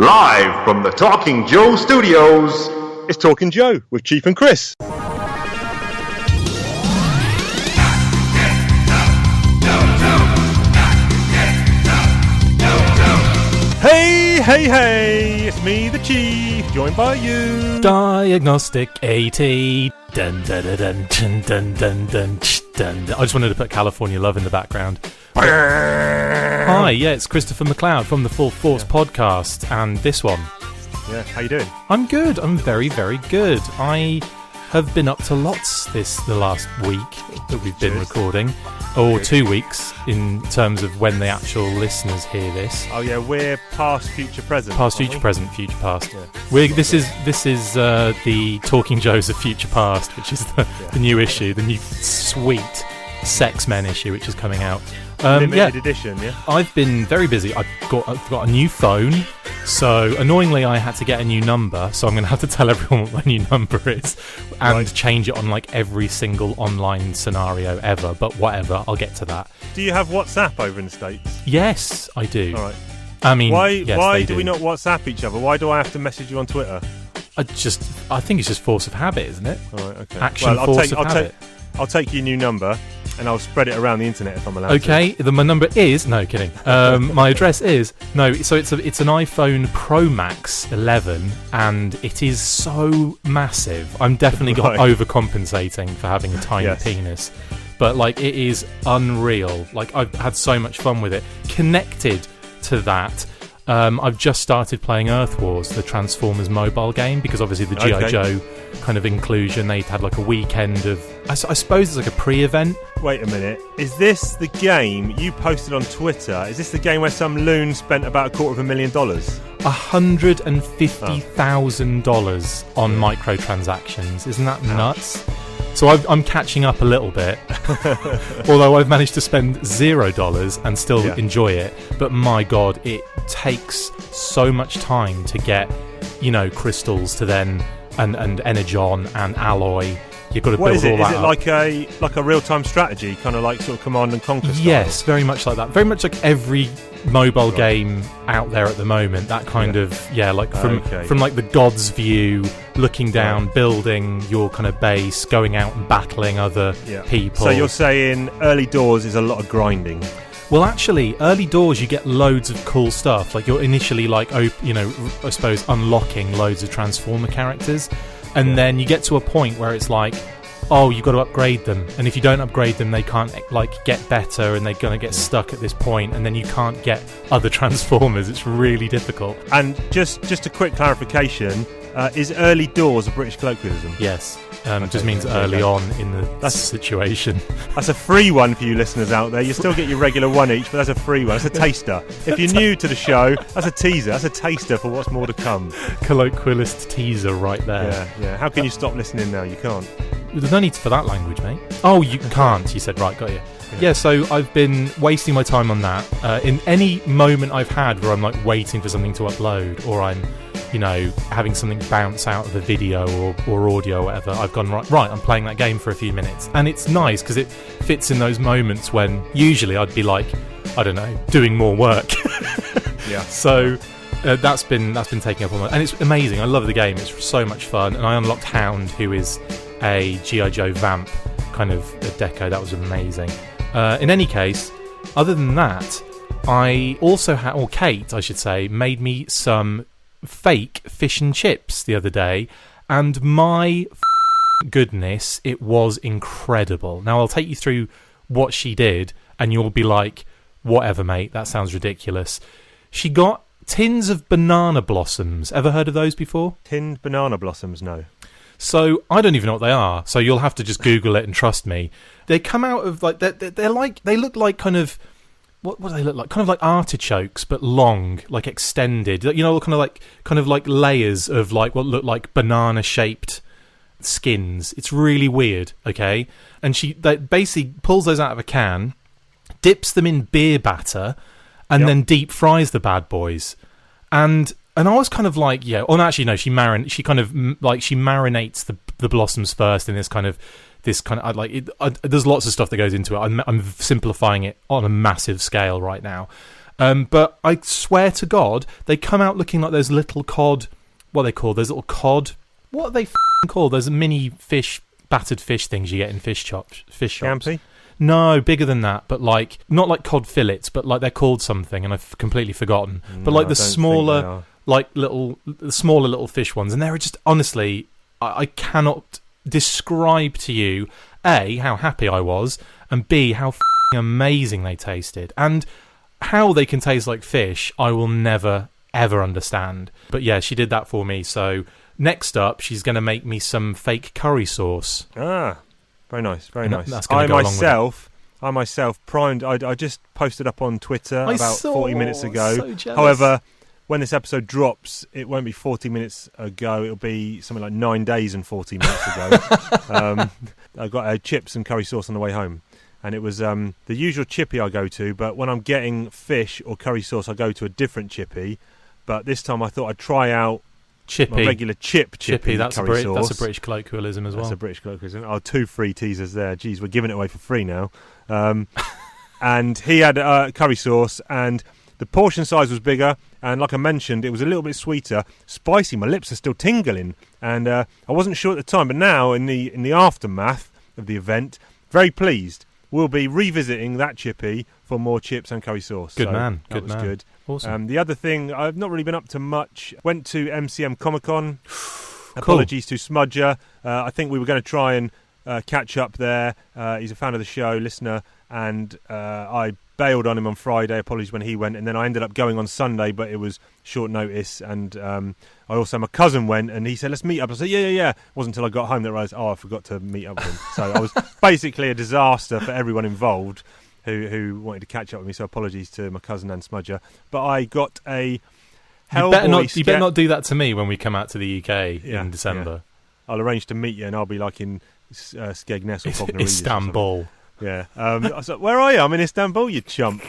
Live from the Talking Joe studios, it's Talking Joe with Chief and Chris. Hey, it's me, the Chief, joined by you. Diagnostic 80. Dun, dun, dun, dun, dun, dun, dun, dun, dun. I just wanted to put California Love in the background. Hi, it's Christopher McLeod from the Full Force podcast, and this one. Yeah, how you doing? I'm good. I'm very, very good. I have been up to lots the last week that we've been recording, or 2 weeks in terms of when the actual listeners hear this. Oh yeah, we're past, future, present. Past, future, present, future, past. Yeah. This is the Talking Joes of Future Past, which is the new issue, the new sweet Sex Men issue, which is coming out. Limited edition, yeah. I've been very busy. I've got a new phone, so annoyingly I had to get a new number. So I'm going to have to tell everyone what my new number is and change it on like every single online scenario ever. But whatever, I'll get to that. Do you have WhatsApp over in the States? Yes, I do. All right. I mean, why do we not WhatsApp each other? Why do I have to message you on Twitter? I think it's just force of habit, isn't it? All right, okay. Habit. I'll take your new number and I'll spread it around the internet if I'm allowed to. Okay, my number is... No, kidding. My address is... No, so it's an iPhone Pro Max 11 and it is so massive. I'm definitely overcompensating for having a tiny penis. But, like, it is unreal. Like, I've had so much fun with it. Connected to that... I've just started playing Earth Wars, the Transformers mobile game, because obviously the G.I. Joe kind of inclusion, they had like a weekend of, I suppose it's like a pre-event. Wait a minute, is this the game you posted on Twitter? Is this the game where some loon spent about $250,000? $150,000 on microtransactions. Isn't that nuts? So I'm catching up a little bit, although I've managed to spend $0 and still enjoy it. But my God, it takes so much time to get, crystals to then and energon and alloy. You've got to build all that up. Is it like a real-time strategy, kind of like sort of Command and Conquer style? Yes, very much like that. Very much like every mobile game out there at the moment. That kind of from like the god's view, looking down, building your kind of base, going out and battling other people. So you're saying early doors is a lot of grinding. Well, actually, early doors you get loads of cool stuff. Like you're initially I suppose unlocking loads of Transformer characters. And then you get to a point where it's like, oh, you've got to upgrade them. And if you don't upgrade them, they can't get better and they're going to get stuck at this point. And then you can't get other Transformers. It's really difficult. And just a quick clarification, is early doors a British colloquialism? Yes. It just means early on in the situation. That's a free one for you listeners out there. You still get your regular one each, but that's a free one. That's a taster. If you're new to the show, that's a teaser. That's a taster for what's more to come. Colloquialist teaser right there. Yeah. How can you stop listening now? You can't. There's no need for that language, mate. Oh, you can't, you said. Right, got you. Yeah, so I've been wasting my time on that. In any moment I've had where I'm like waiting for something to upload, or I'm having something bounce out of a video or audio or whatever, I've gone, right, I'm playing that game for a few minutes. And it's nice because it fits in those moments when usually I'd be like, I don't know, doing more work. Yeah. So that's been taking up all my... And it's amazing. I love the game. It's so much fun. And I unlocked Hound, who is a G.I. Joe vamp kind of a deco. That was amazing. In any case, other than that, I also had, or Kate, I should say, made me some fake fish and chips the other day, and my goodness, it was incredible. Now I'll take you through what she did and you'll be like, whatever mate, that sounds ridiculous. She got tins of banana blossoms. Ever heard of those before? Tinned banana blossoms? No. So I don't even know what they are, so you'll have to just Google it and trust me. They come out of like they look like kind of, what do they look like? Kind of like artichokes, but long, like extended. Kind of like layers of like what look like banana-shaped skins. It's really weird, okay? And she basically pulls those out of a can, dips them in beer batter, and then deep fries the bad boys. And I was kind of like, actually no, she marinates the blossoms first in this kind of there's lots of stuff that goes into it. I'm simplifying it on a massive scale right now. But I swear to God, they come out looking like those little cod. What are they called? Those little cod. What are they called? Those mini fish, battered fish things you get in fish shops. Scampi? No, bigger than that, but like not like cod fillets, but like they're called something, and I've completely forgotten. But like the smaller, smaller little fish ones, and they're just honestly, I cannot describe to you A, how happy I was, and B, how amazing they tasted, and how they can taste like fish. I will never ever understand. But yeah, she did that for me. So next up, she's going to make me some fake curry sauce. Very nice, very nice. That's going to go I myself primed. I just posted up on Twitter about 40 minutes ago. So jealous. However, when this episode drops, it won't be 40 minutes ago. It'll be something like 9 days and 40 minutes ago. I got chips and curry sauce on the way home, and it was the usual chippy I go to. But when I'm getting fish or curry sauce, I go to a different chippy. But this time, I thought I'd try out chippy, my regular chippy. That's a British colloquialism as well. That's a British colloquialism. Oh, 2 free teasers there. Jeez, we're giving it away for free now. And he had curry sauce, and the portion size was bigger, and like I mentioned, it was a little bit sweeter, spicy. My lips are still tingling, and I wasn't sure at the time, but now in the aftermath of the event, very pleased. We'll be revisiting that chippy for more chips and curry sauce. Good man. That was good. Awesome. The other thing, I've not really been up to much. Went to MCM Comic-Con. Apologies to Smudger. I think we were going to try and catch up there. He's a fan of the show, listener, and I bailed on him on Friday. Apologies when he went, and then I ended up going on Sunday, but it was short notice. And my cousin went, and he said, "Let's meet up." I said, "Yeah." It wasn't until I got home that I realised, I forgot to meet up with him. So I was basically a disaster for everyone involved who wanted to catch up with me. So apologies to my cousin and Smudger. But I got a Hellboy. You better not do that to me when we come out to the UK in December. Yeah. I'll arrange to meet you, and I'll be like in Skegness or Bognor Regis. Istanbul. Yeah. I was like, where are you? I'm in Istanbul, you chump.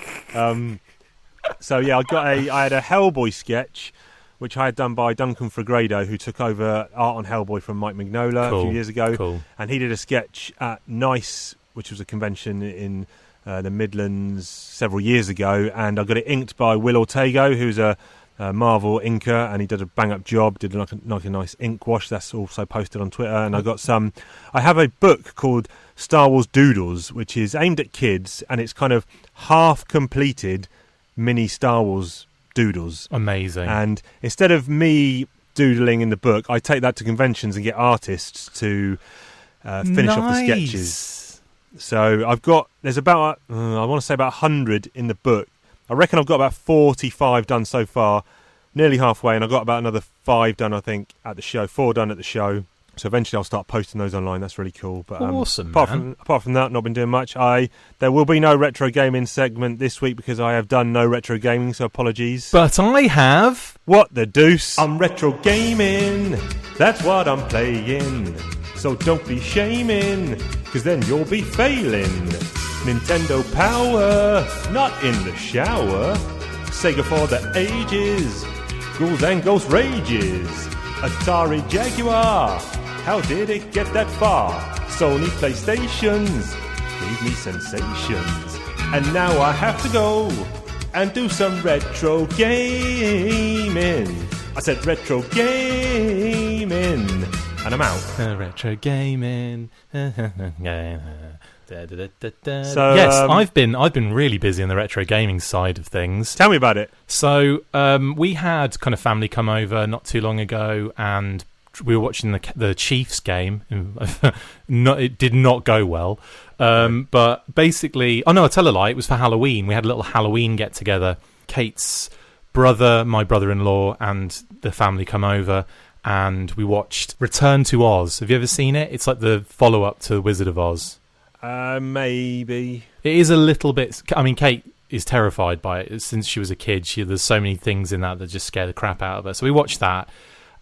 So yeah, I had a Hellboy sketch, which I had done by Duncan Fregredo, who took over art on Hellboy from Mike Mignola a few years ago. Cool. And he did a sketch at NICE, which was a convention in the Midlands several years ago, and I got it inked by Will Ortego, who's a Marvel inker, and he did a bang-up job, did like a nice ink wash. That's also posted on Twitter. And I have a book called Star Wars Doodles, which is aimed at kids, and it's kind of half-completed mini Star Wars doodles. Amazing. And instead of me doodling in the book, I take that to conventions and get artists to finish off the sketches. So there's about, I want to say about 100 in the book. I reckon I've got about 45 done so far, nearly halfway, and I've got about another 5 done, I think, at the show, 4 done at the show. So eventually I'll start posting those online. That's really cool. But awesome, apart from that, not been doing much. There will be no retro gaming segment this week because I have done no retro gaming, so apologies. But I have. What the deuce? I'm retro gaming. That's what I'm playing. So don't be shaming, because then you'll be failing. Nintendo power, not in the shower. Sega for the ages. Ghouls and Ghost Rages. Atari Jaguar. How did it get that far? Sony PlayStations gave me sensations. And now I have to go and do some retro gaming. I said retro gaming. And I'm out. Retro gaming. So, yes, I've been really busy on the retro gaming side of things. Tell me about it. So we had kind of family come over not too long ago, and we were watching the Chiefs game. It did not go well. But basically, I tell a lie. It was for Halloween. We had a little Halloween get together. Kate's brother, my brother-in-law, and the family come over, and we watched Return to Oz. Have you ever seen it? It's like the follow-up to Wizard of Oz. Maybe. It is a little bit. I mean, Kate is terrified by it since she was a kid. There's so many things in that just scare the crap out of her. So we watched that.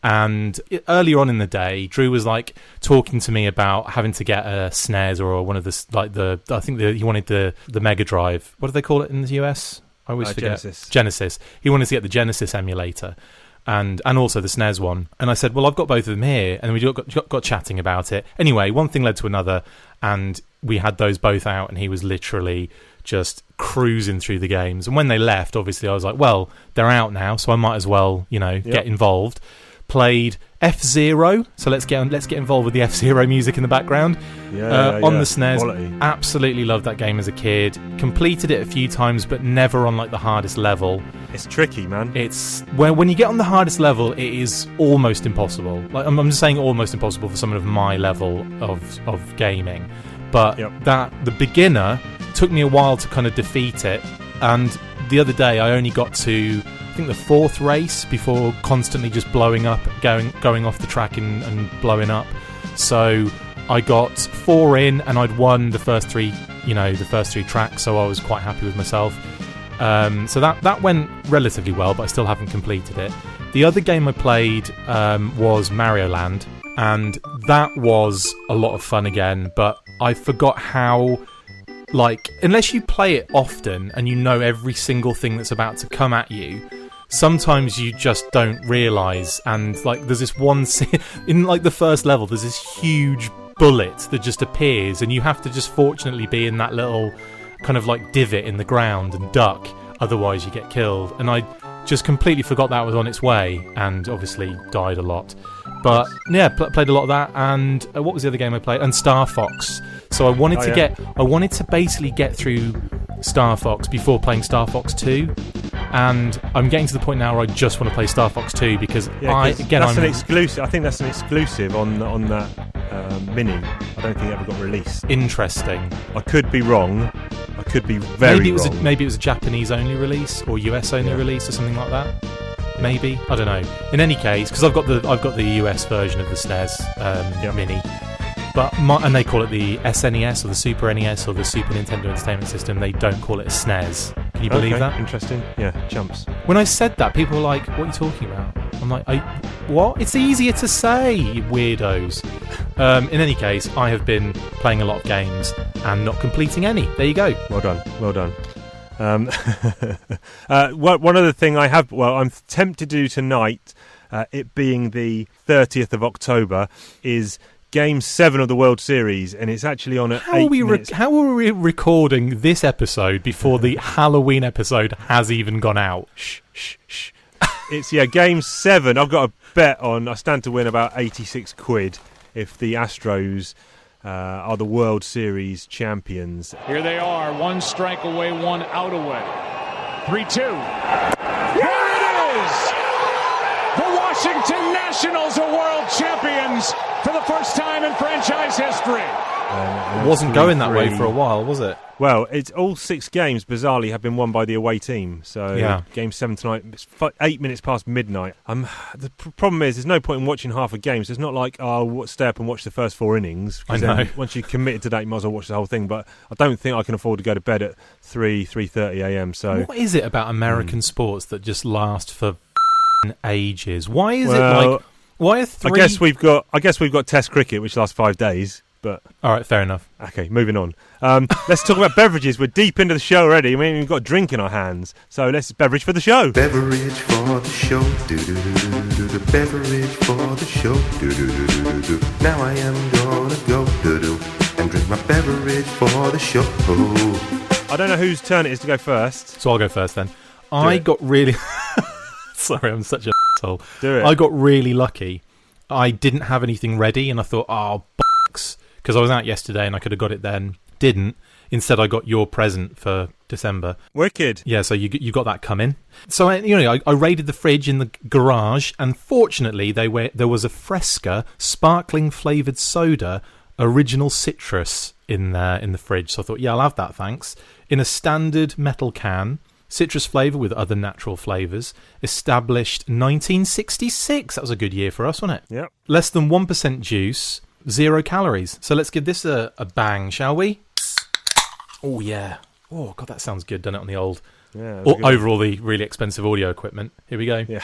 And earlier on in the day, Drew was like talking to me about having to get a SNES or one of he wanted the Mega Drive. What do they call it in the US? I always forget. Genesis. He wanted to get the Genesis emulator. And also the SNES one. And I said, well, I've got both of them here. And we got chatting about it. Anyway, one thing led to another, and we had those both out, and he was literally just cruising through the games. And when they left, obviously I was like, well, they're out now, so I might as well, get involved. Played F-Zero, so let's get involved with the F-Zero music in the background. On the SNES. Quality. Absolutely loved that game as a kid. Completed it a few times, but never on like the hardest level. It's tricky, man. It's when you get on the hardest level, it is almost impossible. Like I'm just saying, almost impossible for someone of my level of gaming. But the beginner took me a while to kind of defeat it, and the other day I only got to the 4th race before constantly just blowing up, going off the track and blowing up. So I got 4 in, and I'd won the first 3 tracks, so I was quite happy with myself. So that went relatively well, but I still haven't completed it. The other game I played was Mario Land, and that was a lot of fun again, but I forgot how, unless you play it often and you know every single thing that's about to come at you, sometimes you just don't realise. And there's this one scene in the first level, there's this huge bullet that just appears, and you have to just fortunately be in that little kind of divot in the ground and duck, otherwise you get killed. And I just completely forgot that was on its way, and obviously died a lot. But yeah, played a lot of that. And what was the other game I played? And Star Fox. So I wanted to basically get through Star Fox before playing Star Fox 2. And I'm getting to the point now where I just want to play Star Fox 2 because an exclusive. I think that's an exclusive on that Mini. I don't think it ever got released. Interesting. I could be wrong. I could be very wrong. Maybe it was a Japanese only release or US only release or something like that. Maybe, I don't know. In any case, because I've got the US version of the SNES Mini. But and they call it the SNES or the Super NES or the Super Nintendo Entertainment System. They don't call it a SNES. Can you believe that? Interesting. Yeah, chumps. When I said that, people were like, what are you talking about? I'm like, what? It's easier to say, you weirdos. In any case, I have been playing a lot of games and not completing any. There you go. Well done. One other thing I'm tempted to do tonight, it being the 30th of October, is Game 7 of the World Series, and it's actually on at 8 minutes. How are we recording this episode before the Halloween episode has even gone out? Shh. It's, Game 7. I've got a bet on, I stand to win about 86 quid if the Astros are the World Series champions. Here they are, 1 strike away, 1 out away. 3-2. Here it is! The Washington Nationals are world champions for the first time in franchise history. It wasn't going that way for a while, was it? Well, it's all 6 games, bizarrely, have been won by the away team. So Game 7 tonight, it's 8 minutes past midnight. The problem is, there's no point in watching half a game. So it's not like, stay up and watch the first 4 innings. I know. Once you're committed to that, you might as well watch the whole thing. But I don't think I can afford to go to bed at 3:30 a.m. So what is it about American sports that just last for ages? Why is it why are 3... I guess we've got Test cricket, which lasts 5 days. But all right, fair enough. Okay, moving on. Let's talk about beverages. We're deep into the show already. We've got a drink in our hands. So let's beverage for the show. Beverage for the show. Do-do-do-do-do-do. Beverage for the show. Do-do-do-do-do-do. Now I am gonna go do-do and drink my beverage for the show. I don't know whose turn it is to go first. So I'll go first then. I got really... Sorry, I'm such a asshole. Do it. I got really lucky. I didn't have anything ready, and I thought, because I was out yesterday and I could have got it then. Didn't. Instead, I got your present for December. Wicked. Yeah, so you got that coming. So I raided the fridge in the garage, and fortunately, there was a Fresca sparkling flavoured soda, original citrus in the fridge. So I thought, I'll have that, thanks. In a standard metal can. Citrus flavour with other natural flavours. Established 1966. That was a good year for us, wasn't it? Yep. Less than 1% juice, 0 calories. So let's give this a bang, shall we? Oh, yeah. Oh, God, that sounds good. Done it on the old... Yeah. Over all the really expensive audio equipment. Here we go. Yeah.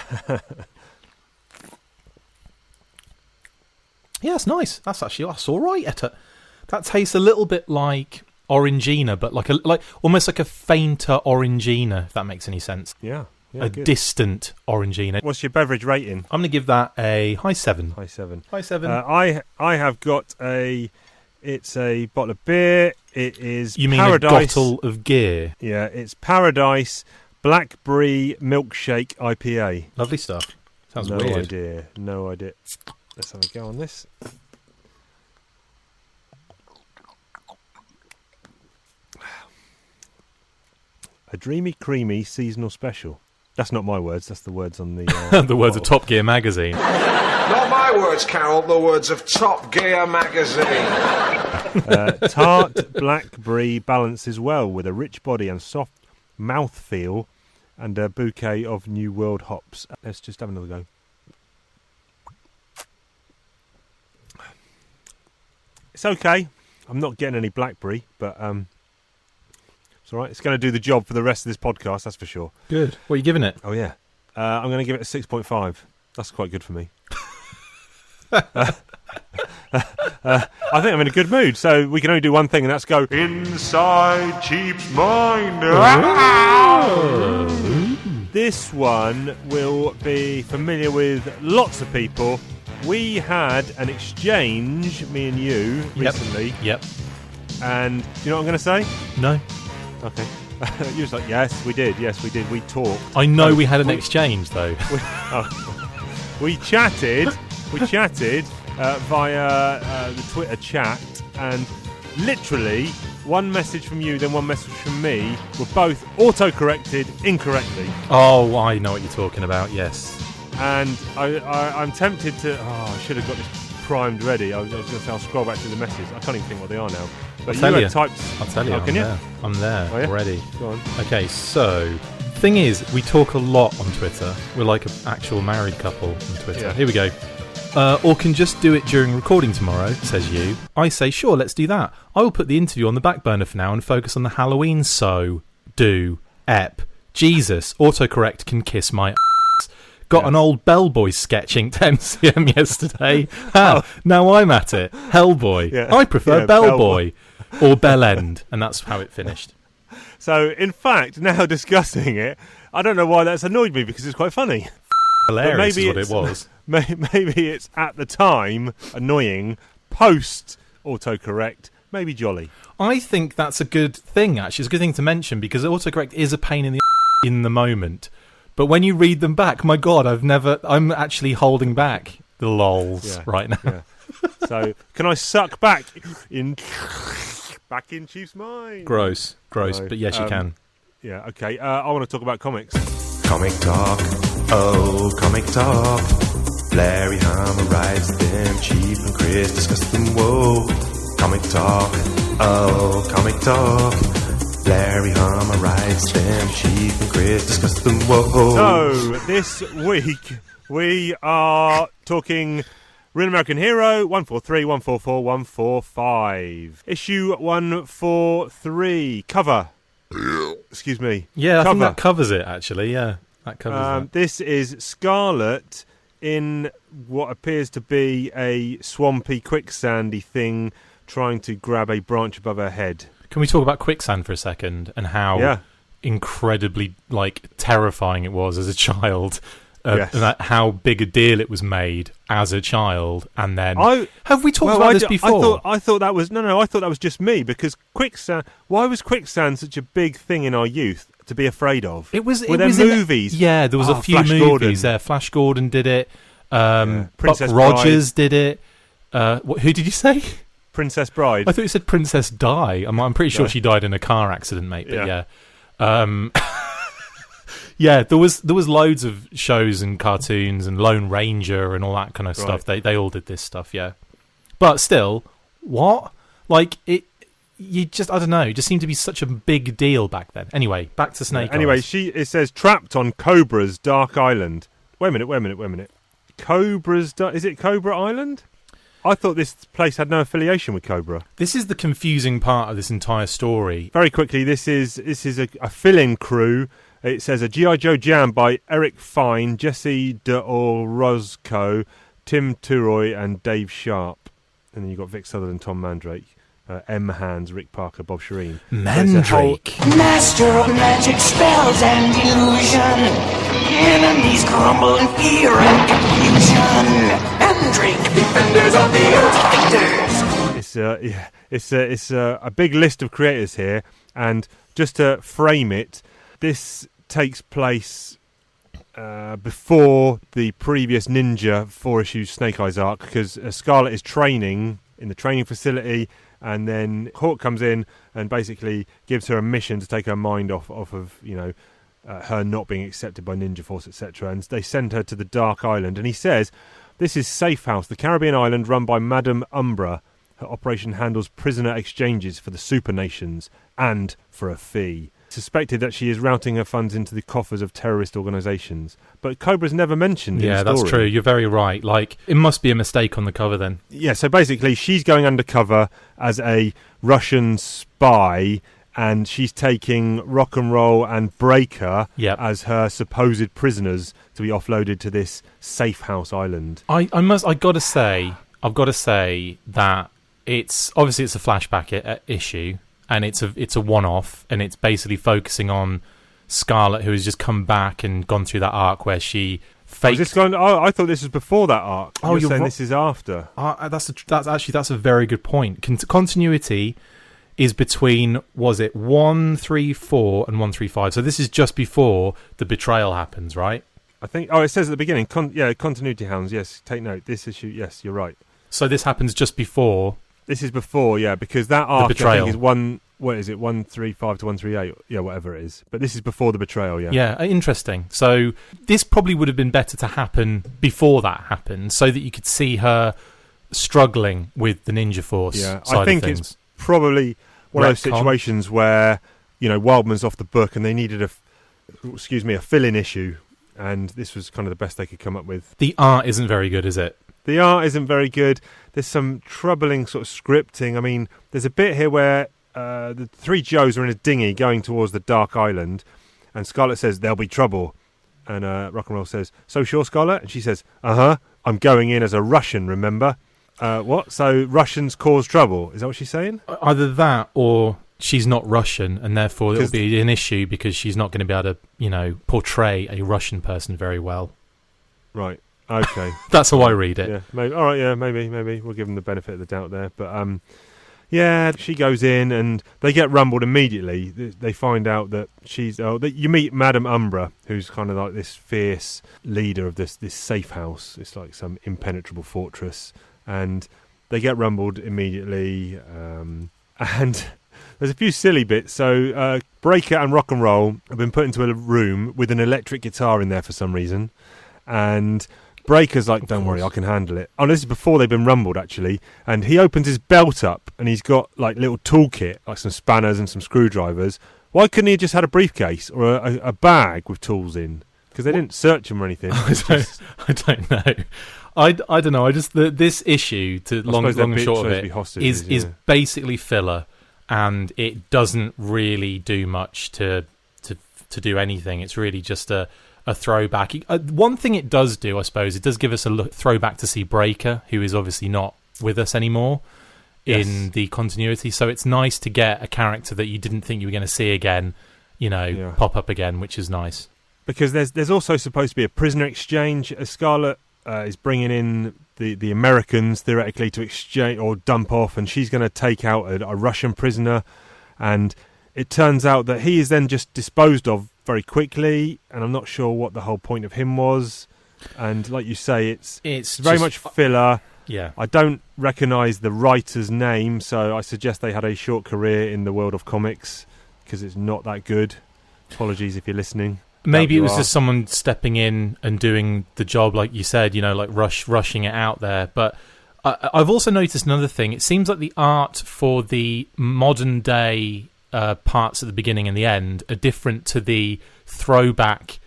Yeah, it's nice. That's all right. That tastes a little bit like... Orangina, but like almost like a fainter Orangina, if that makes any sense. Yeah, good. Distant Orangina. What's your beverage rating? I'm going to give that a high 7. High 7. High 7. I have got a It's a bottle of beer. It is You mean Paradise. a bottle of gear? Yeah, it's Paradise Blackberry Milkshake IPA. Lovely stuff. Sounds No weird. idea. No idea. Let's have a go on this. A dreamy, creamy seasonal special. That's not my words. That's the words on the. The words of bottle. Top Gear magazine. Not my words, Carol, the words of Top Gear magazine. Tart blackberry balances well with a rich body and soft mouthfeel, and a bouquet of New World hops. Let's just have another go. It's okay. I'm not getting any blackberry, but it's all right. It's going to do the job for the rest of this podcast, that's for sure. Good. What are you giving it? Oh, yeah. I'm going to give it a 6.5. That's quite good for me. I think I'm in a good mood, so we can only do one thing, and that's go inside Cheap's mind. This one will be familiar with lots of people. We had an exchange, me and you, recently. Yep. And do you know what I'm going to say? No. Okay. You was like, yes, we did. We talked. I know we had an exchange, though. We chatted via the Twitter chat, and literally one message from you, then one message from me were both auto-corrected incorrectly. Oh, I know what you're talking about, yes. And I'm tempted to... I should have got this primed ready. I was going to say I'll scroll back through the messages. I can't even think what they are now. But I'll tell you. I'll tell you. I'm there. I'm there Oh, yeah? already. Go on. Okay, so... Thing is, we talk a lot on Twitter. We're like an actual married couple on Twitter. Yeah. Here we go. Or can just do it during recording tomorrow, says you. I say, sure, let's do that. I will put the interview on the back burner for now and focus on the Halloween ep. Jesus, autocorrect can kiss my ass. Got an old bellboy sketching 10cm yesterday. Now I'm at it. Hellboy. Yeah. I prefer Yeah, bellboy. Or bellend. And that's how it finished. So, in fact, now discussing it, I don't know why that's annoyed me, because it's quite funny. Hilarious maybe is what it was. Maybe it's at the time annoying, post autocorrect, maybe jolly. I think that's a good thing, actually. It's a good thing to mention, because autocorrect is a pain in the moment. But when you read them back, my God, I'm actually holding back the lols right now. Yeah. So, can I suck back in Chief's mind? Gross. No, But yes, you can. Yeah, okay. I want to talk about comics. Comic talk, oh, comic talk. Larry Hammer writes them, Chief and Chris discuss them, whoa. Comic talk, oh, comic talk. Larry Hammer writes them, Chief and Chris discuss them, whoa. So, this week we are talking Real American Hero 143, 144, 145. Issue 143. Cover. Excuse me. Yeah, I cover. think that covers it, actually. Yeah, that covers it. This is Scarlett in what appears to be a swampy, quicksandy thing, trying to grab a branch above her head. Can we talk about quicksand for a second and how incredibly terrifying it was as a child? Yes. And how big a deal it was made as a child, and then have we talked about this before? I thought that was I thought that was just me, because quicksand. Why was quicksand such a big thing in our youth to be afraid of? Were there movies? There was a few Flash movies. Gordon. Flash Gordon did it. Princess Buck Rogers did it. Who did you say? Princess Bride. I thought you said Princess Di. I'm pretty sure she died in a car accident, mate. But yeah. Yeah, there was loads of shows and cartoons and Lone Ranger and all that kind of stuff. They all did this stuff, yeah. But still, what? You just, I don't know, it just seemed to be such a big deal back then. Anyway, back to Snake Eyes. Anyway, it says trapped on Cobra's Dark Island. Wait a minute. Is it Cobra Island? I thought this place had no affiliation with Cobra. This is the confusing part of this entire story. Very quickly, this is a fill-in crew. It says a G.I. Joe Jam by Eric Fine, Jesse DeOrozco, Tim Turoy, and Dave Sharp. And then you've got Vic Sutherland, Tom Mandrake, M. Hands, Rick Parker, Bob Shireen. Mandrake. Master of magic spells and illusion. Enemies crumble in fear and confusion. Mandrake, defenders of the earth, fighters. it's a big list of creators here, and just to frame it, this takes place before the previous Ninja 4-issue Snake Eyes arc, because Scarlett is training in the training facility, and then Hawk comes in and basically gives her a mission to take her mind off of her not being accepted by Ninja Force, etc. And they send her to the Dark Island, and he says, "This is Safe House, the Caribbean island run by Madam Umbra. Her operation handles prisoner exchanges for the super nations and for a fee. Suspected that she is routing her funds into the coffers of terrorist organisations." But Cobra's never mentioned in the story. Yeah, that's true. You're very right. Like, it must be a mistake on the cover then. Yeah, so basically she's going undercover as a Russian spy, and she's taking Rock and Roll and Breaker as her supposed prisoners to be offloaded to this Safe House island. I've got to say that it's a flashback issue, and it's a one-off, and it's basically focusing on Scarlett, who has just come back and gone through that arc where she faked. I thought this was before that arc. Oh, you're saying this is after. That's a very good point. Continuity is between, was it 134 and 135? So this is just before the betrayal happens, right? I think. Oh, it says at the beginning. Continuity hounds. Yes, take note. This issue. Yes, you're right. So this happens just before. This is before, yeah, because that arc betrayal. I think is 135 to 138, yeah, whatever it is. But this is before the betrayal, yeah. Yeah, interesting. So this probably would have been better to happen before that happened, so that you could see her struggling with the Ninja Force. Yeah, side I think of things. it's probably one of those situations where Wildman's off the book and they needed a fill-in issue, and this was kind of the best they could come up with. The art isn't very good, is it? The art isn't very good. There's some troubling sort of scripting. I mean, there's a bit here where the three Joes are in a dinghy going towards the Dark Island, and Scarlett says, "There'll be trouble." And Rock and Roll says, "So sure, Scarlett?" And she says, "Uh-huh, I'm going in as a Russian, remember?" What? So Russians cause trouble? Is that what she's saying? Either that, or she's not Russian, and therefore it'll be an issue because she's not going to be able to, portray a Russian person very well. Right. Okay. That's how I read it. Yeah. Maybe. All right. Yeah. Maybe. We'll give them the benefit of the doubt there. But yeah, she goes in and they get rumbled immediately. They find out that you meet Madam Umbra, who's kind of like this fierce leader of this safe house. It's like some impenetrable fortress, and they get rumbled immediately. And there's a few silly bits. So Breaker and Rock and Roll have been put into a room with an electric guitar in there for some reason, and Breaker's like, "Don't worry, I can handle it." Oh, this is before they've been rumbled, actually. And he opens his belt up, and he's got like little toolkit, like some spanners and some screwdrivers. Why couldn't he have just had a briefcase or a bag with tools in? Because they didn't search him or anything. I don't know. I don't know. This issue, long and short of it, is basically filler, and it doesn't really do much to do anything. It's really just a throwback. One thing it does do, I suppose, it does give us a throwback to see Breaker, who is obviously not with us anymore in the continuity. So it's nice to get a character that you didn't think you were going to see again, pop up again, which is nice. Because there's also supposed to be a prisoner exchange. Scarlett is bringing in the Americans, theoretically, to exchange or dump off, and she's going to take out a Russian prisoner. And it turns out that he is then just disposed of very quickly, and I'm not sure what the whole point of him was. And like you say, it's very much filler. Yeah, I don't recognise the writer's name, so I suggest they had a short career in the world of comics, because it's not that good. Apologies if you're listening. Maybe it was just someone stepping in and doing the job, like you said, like rushing it out there. But I've also noticed another thing. It seems like the art for the modern day parts at the beginning and the end are different to the throwback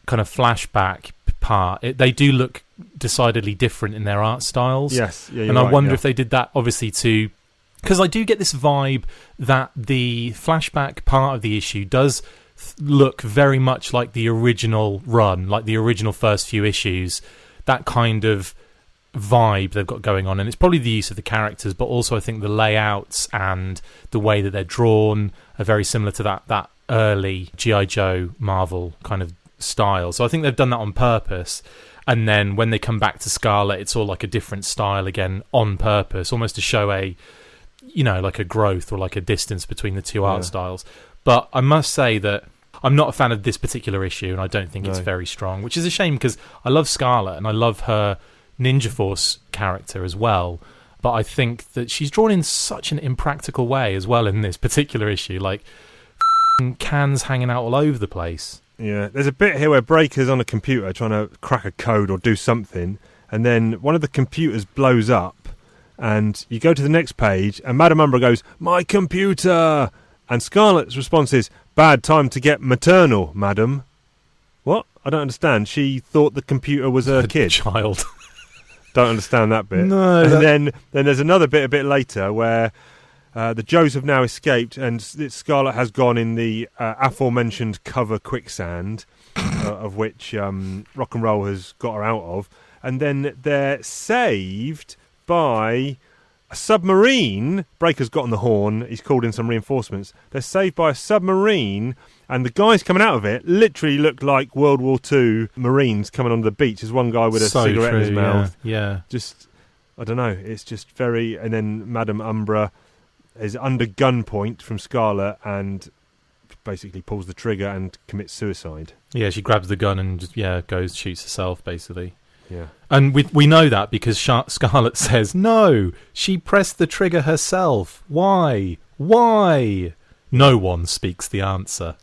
kind of flashback part. They do look decidedly different in their art styles. Yes, yeah, and I wonder if they did that obviously because I do get this vibe that the flashback part of the issue does look very much like the original run, like the original first few issues. That kind of vibe they've got going on, and it's probably the use of the characters, but also I think the layouts and the way that they're drawn are very similar to that early G.I. Joe Marvel kind of style. So I think they've done that on purpose, and then when they come back to Scarlet, it's all like a different style again on purpose, almost to show a like a growth or like a distance between the two art styles. But I must say that I'm not a fan of this particular issue, and I don't think it's very strong, which is a shame because I love Scarlett and I love her Ninja Force character as well. But I think that she's drawn in such an impractical way as well in this particular issue, like cans hanging out all over the place. Yeah, there's a bit here where Breaker's on a computer trying to crack a code or do something, and then one of the computers blows up, and you go to the next page, and Madam Umbra goes, "My computer!" And Scarlett's response is, "Bad time to get maternal, madam." What? I don't understand. She thought the computer was a kid. Child. Don't understand that bit. No. And then there's another bit a bit later where the Joes have now escaped, and Scarlett has gone in the aforementioned cover quicksand, of which Rock and Roll has got her out of. And then they're saved by a submarine. Breaker's got on the horn. He's called in some reinforcements. They're saved by a submarine, and the guys coming out of it literally look like World War II Marines coming onto the beach. There's one guy with a cigarette in his mouth. Yeah. Just, I don't know. It's just very... And then Madam Umbra is under gunpoint from Scarlett and basically pulls the trigger and commits suicide. Yeah, she grabs the gun and just, goes, shoots herself, basically. Yeah. And we know that because Scarlett says, no, she pressed the trigger herself. Why? No one speaks the answer.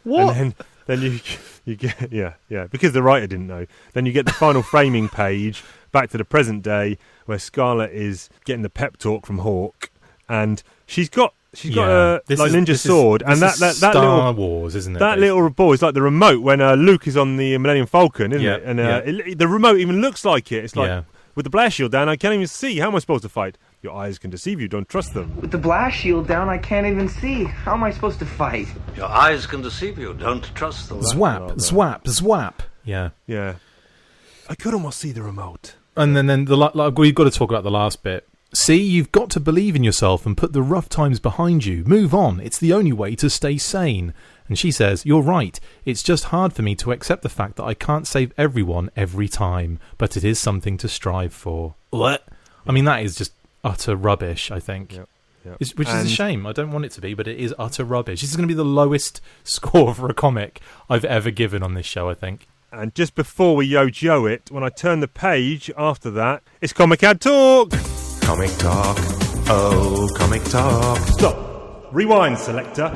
What? And then you get, because the writer didn't know. Then you get the final framing page back to the present day where Scarlett is getting the pep talk from Hawk, and she's got a ninja sword, and that Star little Wars, isn't it? That little ball is like the remote when Luke is on the Millennium Falcon, isn't it? And the remote even looks like it. It's like with the blast shield down, I can't even see. How am I supposed to fight? Your eyes can deceive you. Don't trust them. With the blast shield down, I can't even see. How am I supposed to fight? Your eyes can deceive you. Don't trust them. Zwap. Yeah. I could almost see the remote. And then we've got to talk about the last bit. See, you've got to believe in yourself and put the rough times behind you. Move on. It's the only way to stay sane. And she says, you're right. It's just hard for me to accept the fact that I can't save everyone every time, but it is something to strive for. What? I mean, that is just utter rubbish, I think. Yep. Which is a shame. I don't want it to be, but it is utter rubbish. This is going to be the lowest score for a comic I've ever given on this show, I think. And just before we yo-jo it, when I turn the page after that, it's Comic Ad Talk! Comic Talk, oh, Comic Talk. Stop. Rewind, selector.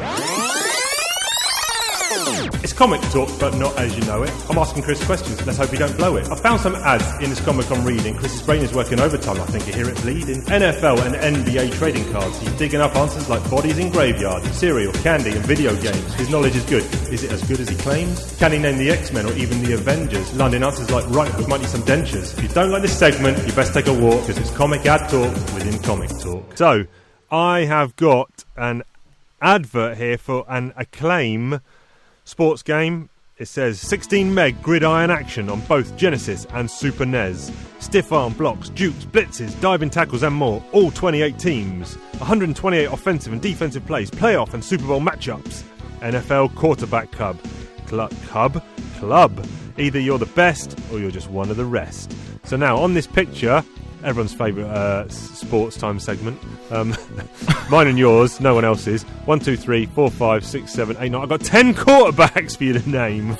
It's Comic Talk, but not as you know it. I'm asking Chris questions, let's hope he don't blow it. I found some ads in this comic I'm reading. Chris's brain is working overtime, I think you hear it bleeding. NFL and NBA trading cards. He's digging up answers like bodies in graveyards, cereal, candy and video games. His knowledge is good. Is it as good as he claims? Can he name the X-Men or even the Avengers? Landing answers like, right, we might need some dentures. If you don't like this segment, you best take a walk, because it's Comic Ad Talk within Comic Talk. So, I have got an advert here for an Acclaim sports game. It says 16 meg gridiron action on both Genesis and Super NES. Stiff arm blocks, jukes, blitzes, diving tackles and more. All 28 teams. 128 offensive and defensive plays, playoff and Super Bowl matchups. NFL quarterback club. Either you're the best or you're just one of the rest. So now on this picture, everyone's favourite sports time segment. Mine and yours, no one else's. 1, 2, 3, 4, 5, 6, 7, 8, 9. I've got 10 quarterbacks for you to name.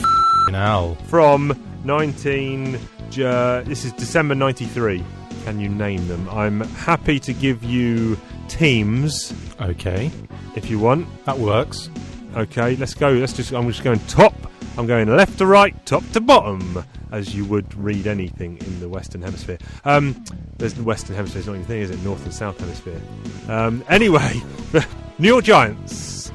Now. From this is December 93. Can you name them? I'm happy to give you teams. Okay. If you want. That works. Okay, let's go. I'm just going top. I'm going left to right, top to bottom, as you would read anything in the Western Hemisphere. There's the Western Hemisphere, it's not even a thing, is it? North and South Hemisphere. Anyway, New York Giants.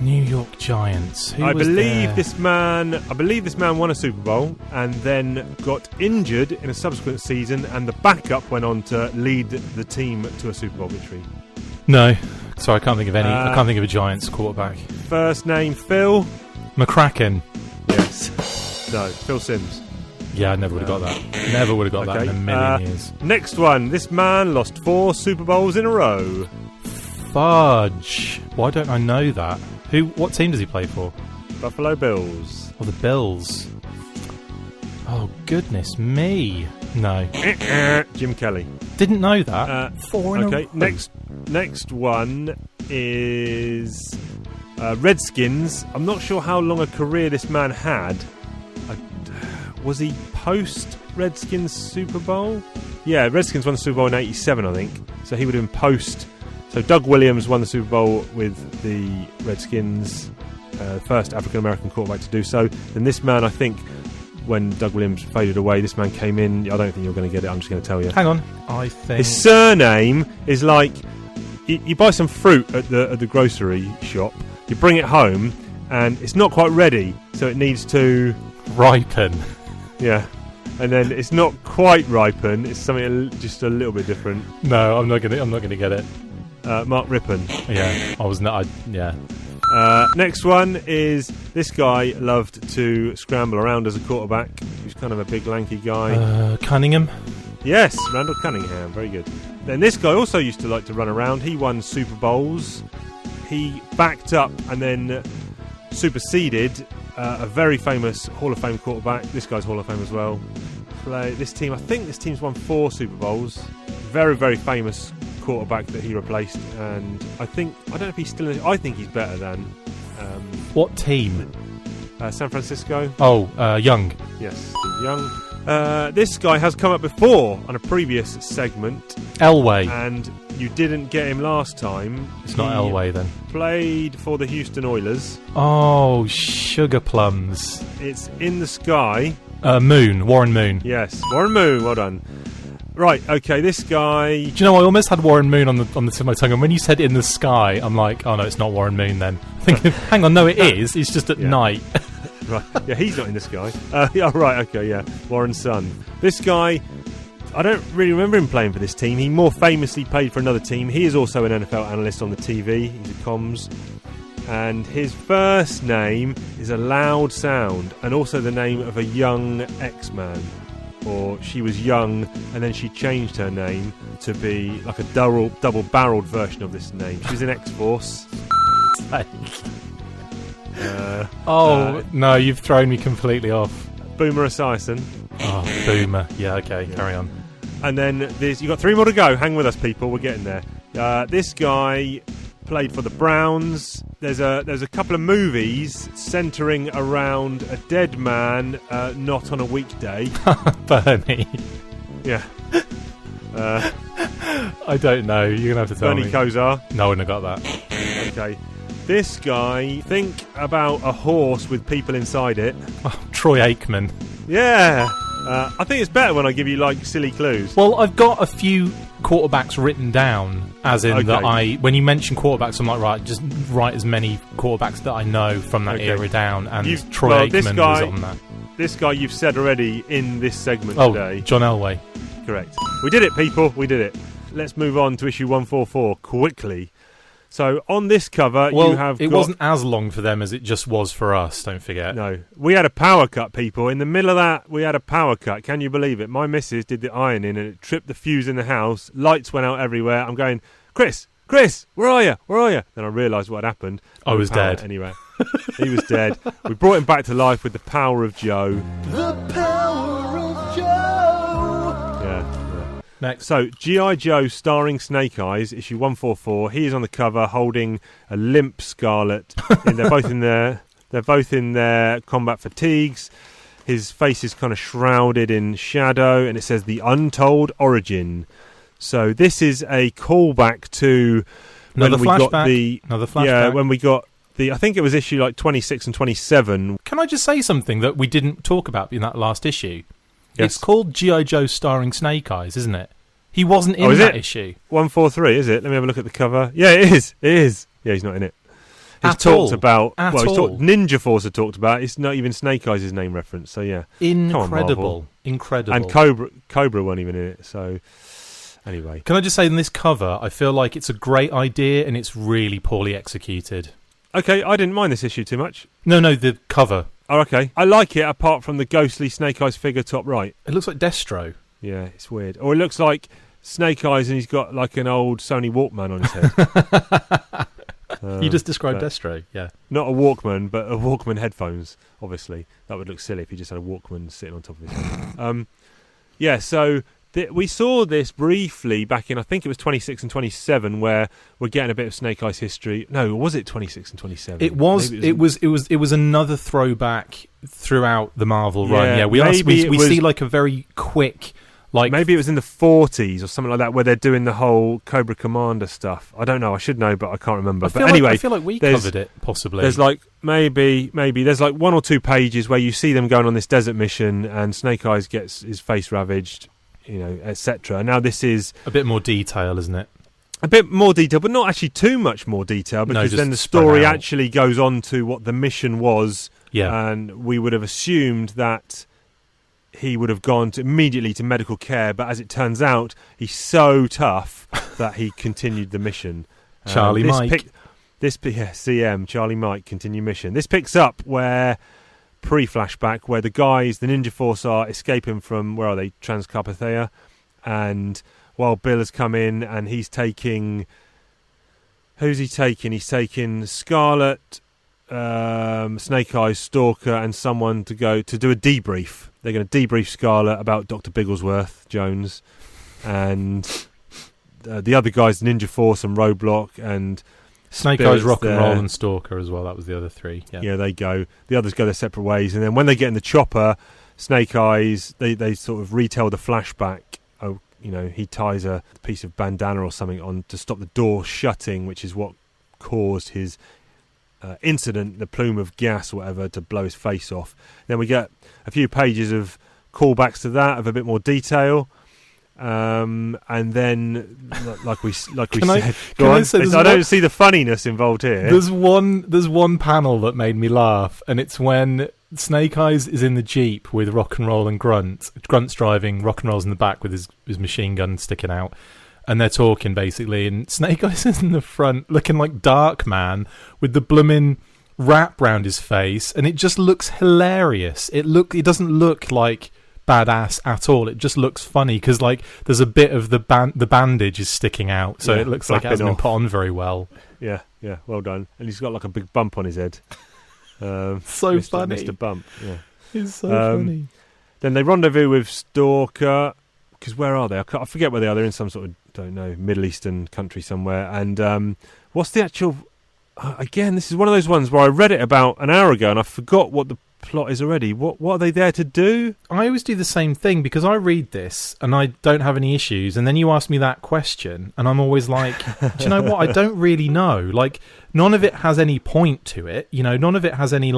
New York Giants. I believe this man won a Super Bowl and then got injured in a subsequent season, and the backup went on to lead the team to a Super Bowl victory. No, sorry, I can't think of any. I can't think of a Giants quarterback. First name Phil McCracken. Yes. No, Phil Simms. Yeah, I never would have got that. Never would have got that in a million years. Next one. This man lost 4 Super Bowls in a row. Fudge. Why don't I know that? What team does he play for? Buffalo Bills. Oh, the Bills. Oh, goodness me. No. Jim Kelly. Didn't know that. 4 in a Okay, row. next one is Redskins. I'm not sure how long a career this man had. Was he post Redskins Super Bowl? Yeah, Redskins won the Super Bowl in 87, I think. So he would have been post. So Doug Williams won the Super Bowl with the Redskins, first African-American quarterback to do so. Then this man, I think, when Doug Williams faded away, this man came in. I don't think you're going to get it. I'm just going to tell you. Hang on. I think... His surname is like... You buy some fruit at the grocery shop, you bring it home, and it's not quite ready, so it needs to... Ripen. Yeah. And then it's not quite ripen. It's something just a little bit different. No, I'm not gonna get it. Mark Rippon. Yeah, I was not. Yeah. Next one is this guy loved to scramble around as a quarterback. He's kind of a big lanky guy. Cunningham. Yes, Randall Cunningham. Very good. Then this guy also used to like to run around. He won Super Bowls. He backed up and then superseded a very famous Hall of Fame quarterback. This guy's Hall of Fame as well. I think this team's won 4 Super Bowls. Very, very famous quarterback that he replaced, and I don't know if he's still in. I think he's better than what team? San Francisco. Young. Yes, Steve Young. This guy has come up before on a previous segment. Elway. And you didn't get him last time. It's not Elway then. Played for the Houston Oilers. Oh, Sugar Plums. It's in the sky. Moon. Warren Moon. Yes, Warren Moon. Well done. Right, okay, this guy... Do you know, I almost had Warren Moon on the tip of my tongue, and when you said in the sky, I'm like, oh no, it's not Warren Moon then. Thinking, hang on, no, it is. It's just at night. Right, yeah, he's not in the sky. Yeah, right, okay, yeah, Warren's son. This guy, I don't really remember him playing for this team. He more famously played for another team. He is also an NFL analyst on the TV. He's a comms. And his first name is a loud sound, and also the name of a young X-Man. Or she was young, and then she changed her name to be like a double-barreled version of this name. She was in X-Force. No, you've thrown me completely off. Boomer Esiason. Oh, Boomer. Yeah, okay, carry on. And then you've got 3 more to go. Hang with us, people. We're getting there. This guy played for the Browns. There's a couple of movies centering around a dead man, not on a weekday. Bernie. Yeah. I don't know. You're gonna have to tell Bernie me. Kosar. No, I wouldn't have got that. Okay. This guy, think about a horse with people inside it. Oh, Troy Aikman. Yeah. I think it's better when I give you like silly clues. Well, I've got a few quarterbacks written down, as in that when you mention quarterbacks, I'm like, right, just write as many quarterbacks that I know from that era down, and Troy Aikman was on that. This guy you've said already in this segment today. John Elway. Correct. We did it, people. We did it. Let's move on to issue 144 quickly. So on this cover, you have it wasn't as long for them as it just was for us, don't forget. No. We had a power cut, people. In the middle of that, we had a power cut. Can you believe it? My missus did the ironing and it tripped the fuse in the house. Lights went out everywhere. I'm going, Chris, where are you? Then I realised what had happened. I was dead. Anyway, he was dead. We brought him back to life with the power of Joe. The power of Joe. Yeah. Next. So, G.I. Joe starring Snake Eyes, issue 144. He is on the cover holding a limp Scarlett. They're both in their combat fatigues. His face is kind of shrouded in shadow, and it says The Untold Origin. So this is a callback to another flashback. Another flashback. Yeah, when we got I think it was issue like 26 and 27. Can I just say something that we didn't talk about in that last issue? Yes. It's called G.I. Joe starring Snake Eyes, isn't it? He wasn't in that issue. 143, is it? Let me have a look at the cover. Yeah, it is. Yeah, he's not in it. Ninja Force had talked about. It's not even Snake Eyes' name reference. So yeah, incredible. And Cobra wasn't even in it. So anyway, can I just say in this cover, I feel like it's a great idea and it's really poorly executed. Okay, I didn't mind this issue too much. No, the cover. Oh, okay. I like it apart from the ghostly Snake Eyes figure top right. It looks like Destro. Yeah, it's weird. Or it looks like Snake Eyes and he's got like an old Sony Walkman on his head. You just described Destro, yeah. Not a Walkman, but a Walkman headphones, obviously. That would look silly if he just had a Walkman sitting on top of his head. So we saw this briefly back in, I think it was 26 and 27, where we're getting a bit of Snake Eyes history. No, was it 26 and 27? It was another throwback throughout the Marvel run. Yeah, we see like a very quick... maybe it was in the 40s or something like that, where they're doing the whole Cobra Commander stuff. I don't know. I should know, but I can't remember. I feel like we covered it, possibly. There's maybe there's 1 or 2 pages where you see them going on this desert mission, and Snake Eyes gets his face ravaged, etc. Now this is a bit more detail, isn't it? A bit more detail, but not actually too much more detail, because then the story actually goes on to what the mission was. Yeah, and we would have assumed that he would have gone immediately to medical care, but as it turns out, he's so tough that he continued the mission. Charlie Mike. CM, Charlie Mike, continue mission. This picks up where, pre-flashback, where the guys, the Ninja Force, are escaping from, where are they, Transcarpathia, and while Bill has come in and he's taking... Who's he taking? He's taking Scarlet, Snake Eyes, Stalker, and someone to go to do a debrief. They're going to debrief Scarlet about Dr. Bigglesworth Jones, and the other guys, Ninja Force and Roadblock, and Snake Eyes, Rock and Roll, and Stalker as well. That was the other 3. Yeah, they go. The others go their separate ways, and then when they get in the chopper, Snake Eyes, they sort of retell the flashback. Oh, he ties a piece of bandana or something on to stop the door shutting, which is what caused his incident, the plume of gas or whatever, to blow his face off. Then we get a few pages of callbacks to that, of a bit more detail, and then like we said, I don't see the funniness involved here. There's one panel that made me laugh, and it's when Snake Eyes is in the Jeep with Rock and Roll and Grunt. Grunt's driving, Rock and Roll's in the back with his machine gun sticking out. And they're talking, basically, and Snake Eyes is in the front looking like Darkman with the blooming wrap round his face, and it just looks hilarious. It doesn't look like badass at all. It just looks funny, because there's a bit of the bandage is sticking out, so it looks like it hasn't been put on very well. Yeah, well done. And he's got like a big bump on his head. So funny. Mr. Bump, yeah. It's so funny. Then they rendezvous with Stalker, because where are they? I forget where they are. They're in some sort of, don't know, Middle Eastern country somewhere. And what's the actual... again, this is one of those ones where I read it about an hour ago and I forgot what the plot is already. What are they there to do? I always do the same thing, because I read this and I don't have any issues, and then you ask me that question and I'm always like, do you know what? I don't really know. None of it has any point to it. None of it has any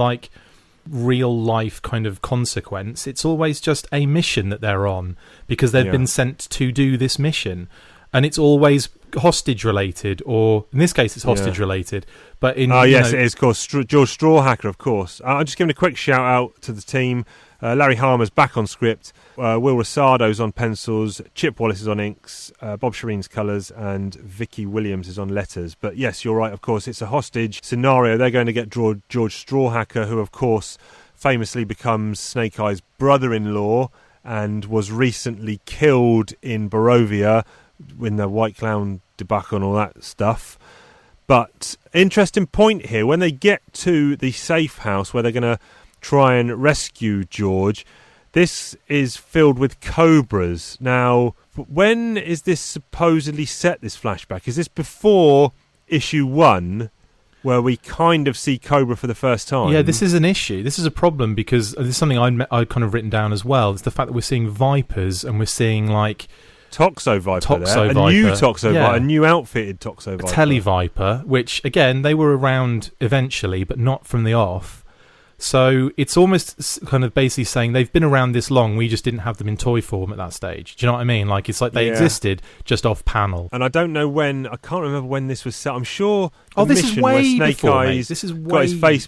real life kind of consequence. It's always just a mission that they're on because they've been sent to do this mission, and it's always hostage related, or in this case it's hostage related, but in it is, of course, George Strawhacker, of course. I'm just giving a quick shout out to the team. Larry Harmer's back on script, Will Rosado's on pencils, Chip Wallace is on inks, Bob Shireen's colours, and Vicky Williams is on letters. But yes, you're right, of course, it's a hostage scenario. They're going to get George Strawhacker, who of course famously becomes Snake Eyes' brother-in-law and was recently killed in Borovia in the White Clown debacle and all that stuff. But interesting point here, when they get to the safe house where they're going to try and rescue George, this is filled with cobras. Now, when is this supposedly set, this flashback? Is this before issue 1, where we kind of see Cobra for the first time? Yeah, this is an issue. This is a problem, because this is something I kind of written down as well. It's the fact that we're seeing Vipers, and we're seeing Toxo Viper, a new Toxo Viper, a new outfitted Toxo Viper. Tele Viper, which, again, they were around eventually, but not from the off. So it's almost kind of basically saying they've been around this long, we just didn't have them in toy form at that stage. Do you know what I mean? It's like they existed just off panel. And I don't know when, I can't remember when this was set. I'm sure this is way before, mate. This is way... got his face...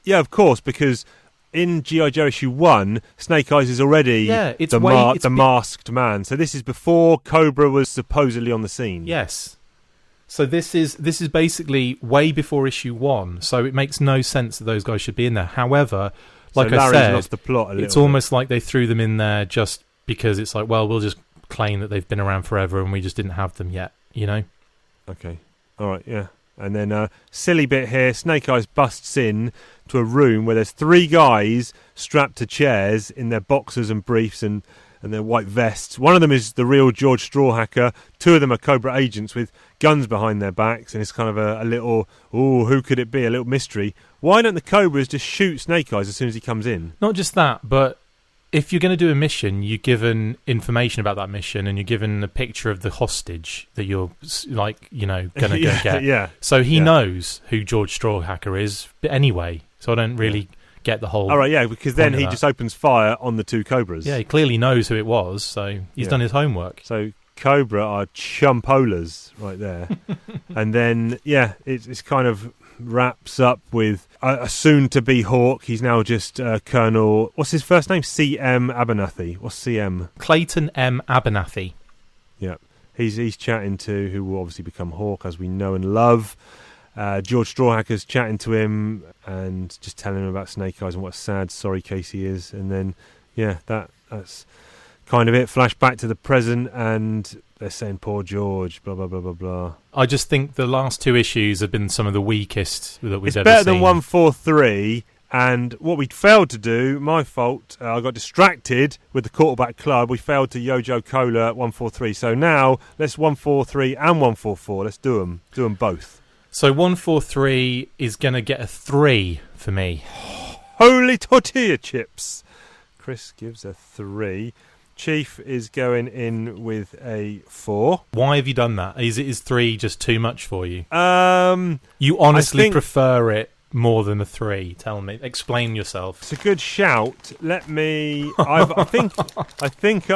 yeah, of course, because in G.I. Joe issue 1, Snake Eyes is already the masked man. So this is before Cobra was supposedly on the scene. Yes. So this is basically way before issue 1. So it makes no sense that those guys should be in there. However, I said, lost the plot it's almost like they threw them in there just because it's like, well, we'll just claim that they've been around forever and we just didn't have them yet, Okay. All right, yeah. And then a silly bit here, Snake Eyes busts in to a room where there's 3 guys strapped to chairs in their boxers and briefs and their white vests. One of them is the real George Strawhacker. 2 of them are Cobra agents with guns behind their backs, and it's kind of a little, who could it be? A little mystery. Why don't the Cobras just shoot Snake Eyes as soon as he comes in? Not just that, but if you're going to do a mission, you're given information about that mission, and you're given a picture of the hostage that you're, going to go get. Yeah. So he knows who George Strawhacker is anyway, so I don't really get the whole... All right, yeah, because then he just opens fire on the 2 Cobras. Yeah, he clearly knows who it was, so he's done his homework. So Cobra are chumpolas right there. And then, it's kind of wraps up with a soon-to-be Hawk. He's now just Colonel... What's his first name? C.M. Abernathy. What's C.M.? Clayton M. Abernathy. Yeah. He's chatting to who will obviously become Hawk, as we know and love. George Strawhacker's chatting to him and just telling him about Snake Eyes and what a sad, sorry case he is. And then, that's kind of it. Flash back to the present, and they're saying, poor George, blah, blah, blah, blah, blah. I just think the last 2 issues have been some of the weakest that we've ever seen. It's better than 143, and what we failed to do, my fault, I got distracted with the quarterback club. We failed to Yojo Cola at 143. So now, let's 143 and 144. Let's do them. Do them both. So 143 is going to get a 3 for me. Holy tortilla chips. Chris gives a 3. Chief is going in with a 4. Why have you done that? Is 3 just too much for you? You I honestly think prefer it more than a 3. Tell me. Explain yourself. it's a good shout. Let me... I think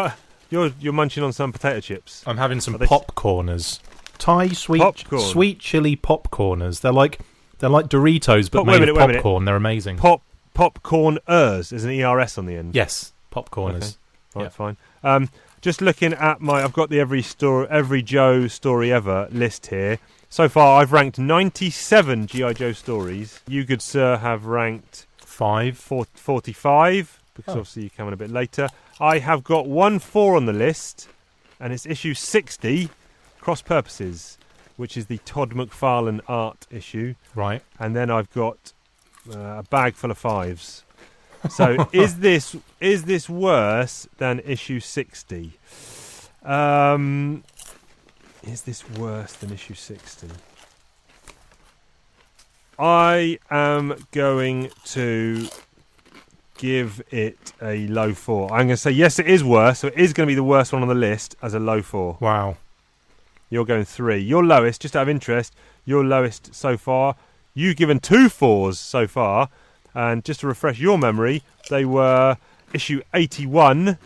you're munching on some potato chips. I'm having some popcorners. Thai sweet chili popcorners. They're like Doritos, but made of popcorn. They're amazing. Popcorners. There's an ERS on the end. Yes, popcorners. Okay. Right, fine. Just looking at I've got the every Joe story ever list here. So far, I've ranked 97 G.I. Joe stories. You, good sir, have ranked 45 because obviously you come in a bit later. I have got 1-4 on the list, and it's issue 60. Cross Purposes, which is the Todd McFarlane art issue. Right. And then I've got a bag full of 5s. So is this worse than issue 60? Is this worse than issue 60? I am going to give it a low 4. I'm going to say yes, it is worse. So it is going to be the worst one on the list as a low 4. Wow. You're going 3. Your lowest, just out of interest, your lowest so far. You've given 2 4s so far. And just to refresh your memory, they were issue 81,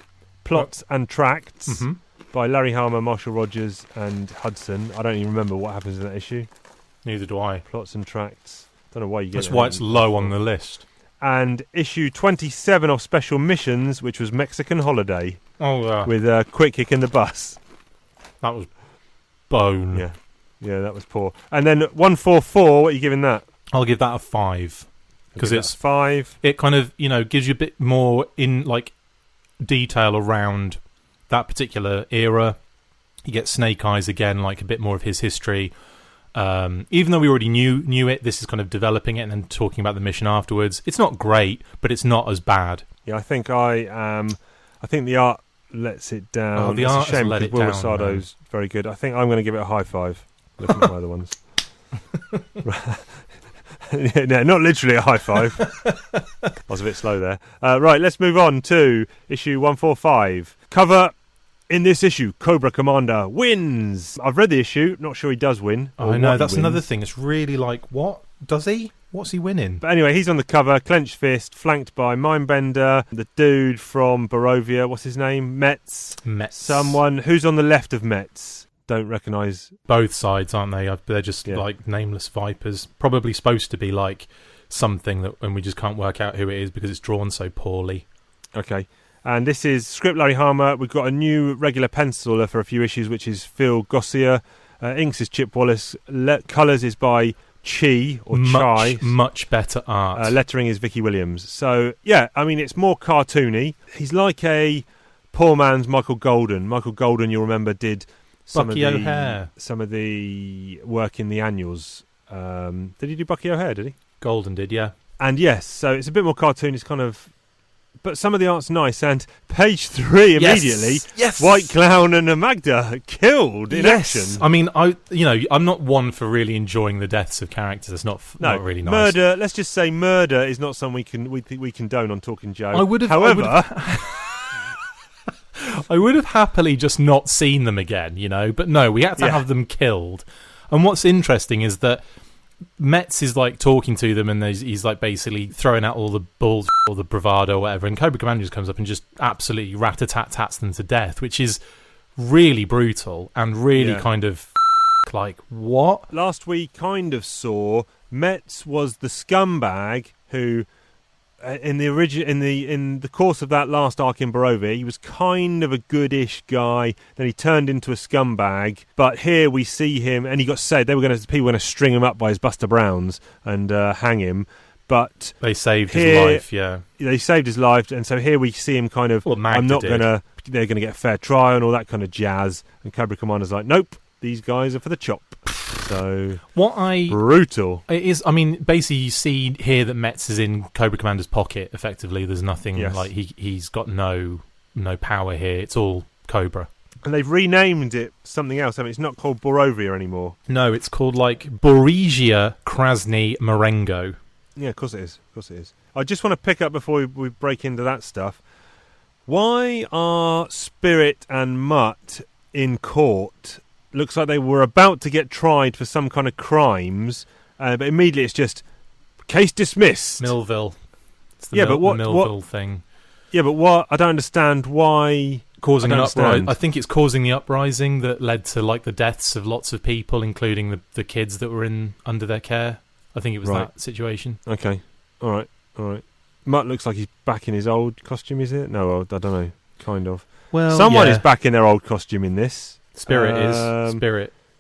Plots and Tracts, by Larry Harmer, Marshall Rogers, and Hudson. I don't even remember what happens in that issue. Neither do I. Plots and Tracts. Don't know why you get. That's why it's low on the list. And issue 27 of Special Missions, which was Mexican Holiday. Oh, yeah. With a quick kick in the bus. That was bone. Yeah, that was poor. And then 144, what are you giving that? I'll give that a 5. Because it's 5. It kind of, gives you a bit more in detail around that particular era. You get Snake Eyes again, a bit more of his history. Even though we already knew it, this is kind of developing it and then talking about the mission afterwards. It's not great, but it's not as bad. Yeah, I think the art lets it down. Oh, the art has let it down. Will Sado's very good. I think I'm going to give it a high 5. Looking at my other ones. No, not literally a high 5. I was a bit slow there. Right, let's move on to issue 145. Cover in this issue, Cobra Commander wins. I've read the issue. Not sure he does win. I know, that's another thing. It's really what? Does he? What's he winning? But anyway, he's on the cover, clenched fist, flanked by Mindbender, the dude from Borigia. What's his name? Metz. Someone who's on the left of Metz. Don't recognise. Both sides, aren't they? They're just nameless vipers. Probably supposed to be something that, and we just can't work out who it is because it's drawn so poorly. Okay. And this is script Larry Harmer. We've got a new regular penciler for a few issues, which is Phil Gossier. Inks is Chip Wallace. Colours is by Chai. Much better art. Lettering is Vicky Williams. So, yeah, I mean, it's more cartoony. He's like a poor man's Michael Golden. Michael Golden, you'll remember, did some of the work in the annuals. Did he do Bucky O'Hare, did he? Golden did, yeah. And yes, so it's a bit more cartoon. It's kind of... But some of the art's nice. And page 3, immediately, Yes. White Clown and Amagda killed in action. I mean, I'm not one for really enjoying the deaths of characters. It's not really nice. Murder, let's just say murder is not something we condone on Talking Joe. However... I would have happily just not seen them again, but no, we had to have them killed. And what's interesting is that Metz is like talking to them, and he's like basically throwing out all the bull or the bravado or whatever, and Cobra Commander just comes up and just absolutely rat-a-tat-tats them to death, which is really brutal and really kind of like, what? Last we kind of saw Metz was the scumbag who... In the course of that last arc in Borigia, he was kind of a goodish guy. Then he turned into a scumbag. But here we see him, and he got said people were going to string him up by his Buster Browns and hang him. But they saved his life. Yeah, they saved his life, and so here we see him kind of. Well, I'm not gonna. They're going to get a fair trial and all that kind of jazz. And Cobra Commander's like, nope, these guys are for the chop. So brutal. It is. I mean, basically, you see here that Metz is in Cobra Commander's pocket. Effectively, there's nothing like he's got no power here. It's all Cobra. And they've renamed it something else. I mean, it's not called Borigia anymore. No, it's called like Borigia Krazny-Marengo. Yeah, of course it is. Of course it is. I just want to pick up before we break into that stuff. Why are Spirit and Mutt in court? Looks like they were about to get tried for some kind of crimes, but immediately it's just case dismissed. Millville. It's the Millville thing. Yeah, but what? I don't understand why. Causing an uprising. I think it's causing the uprising that led to like the deaths of lots of people, including the kids that were under their care. I think it was that situation. Okay. All right. Mutt looks like he's back in his old costume, is it? No, I don't know. Kind of. Well, someone is back in their old costume in this. Spirit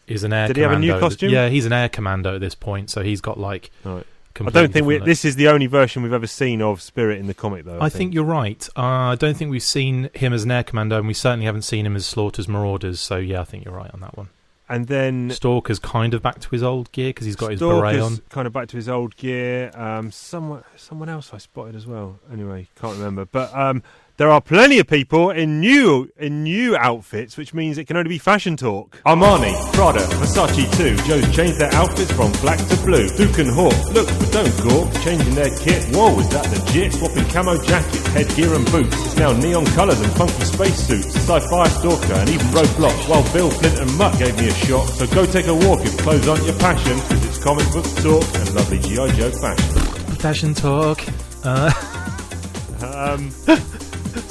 is an air commando. Did he have a new costume? Yeah, he's an air commando at this point, so he's got like... Right. I don't think this is the only version we've ever seen of Spirit in the comic, though. I think you're right. I don't think we've seen him as an air commando, and we certainly haven't seen him as Slaughter's Marauders, so yeah, I think you're right on that one. And then... Stalker's kind of back to his old gear, because he's got his beret on. Kind of back to his old gear. Someone else I spotted as well. Anyway, can't remember. But... there are plenty of people in new outfits, which means it can only be fashion talk. Armani, Prada, Versace too. Joe's changed their outfits from black to blue. Duke and Hawk, look but don't gawk. Changing their kit, whoa, is that legit? Swapping camo jackets, headgear and boots. It's now neon colours and funky spacesuits. Sci-fi stalker and even Roadblock. While Bill, Flint and Mutt gave me a shot. So go take a walk if clothes aren't your passion. Cause it's comic book talk and lovely G.I. Joe fashion. Fashion talk.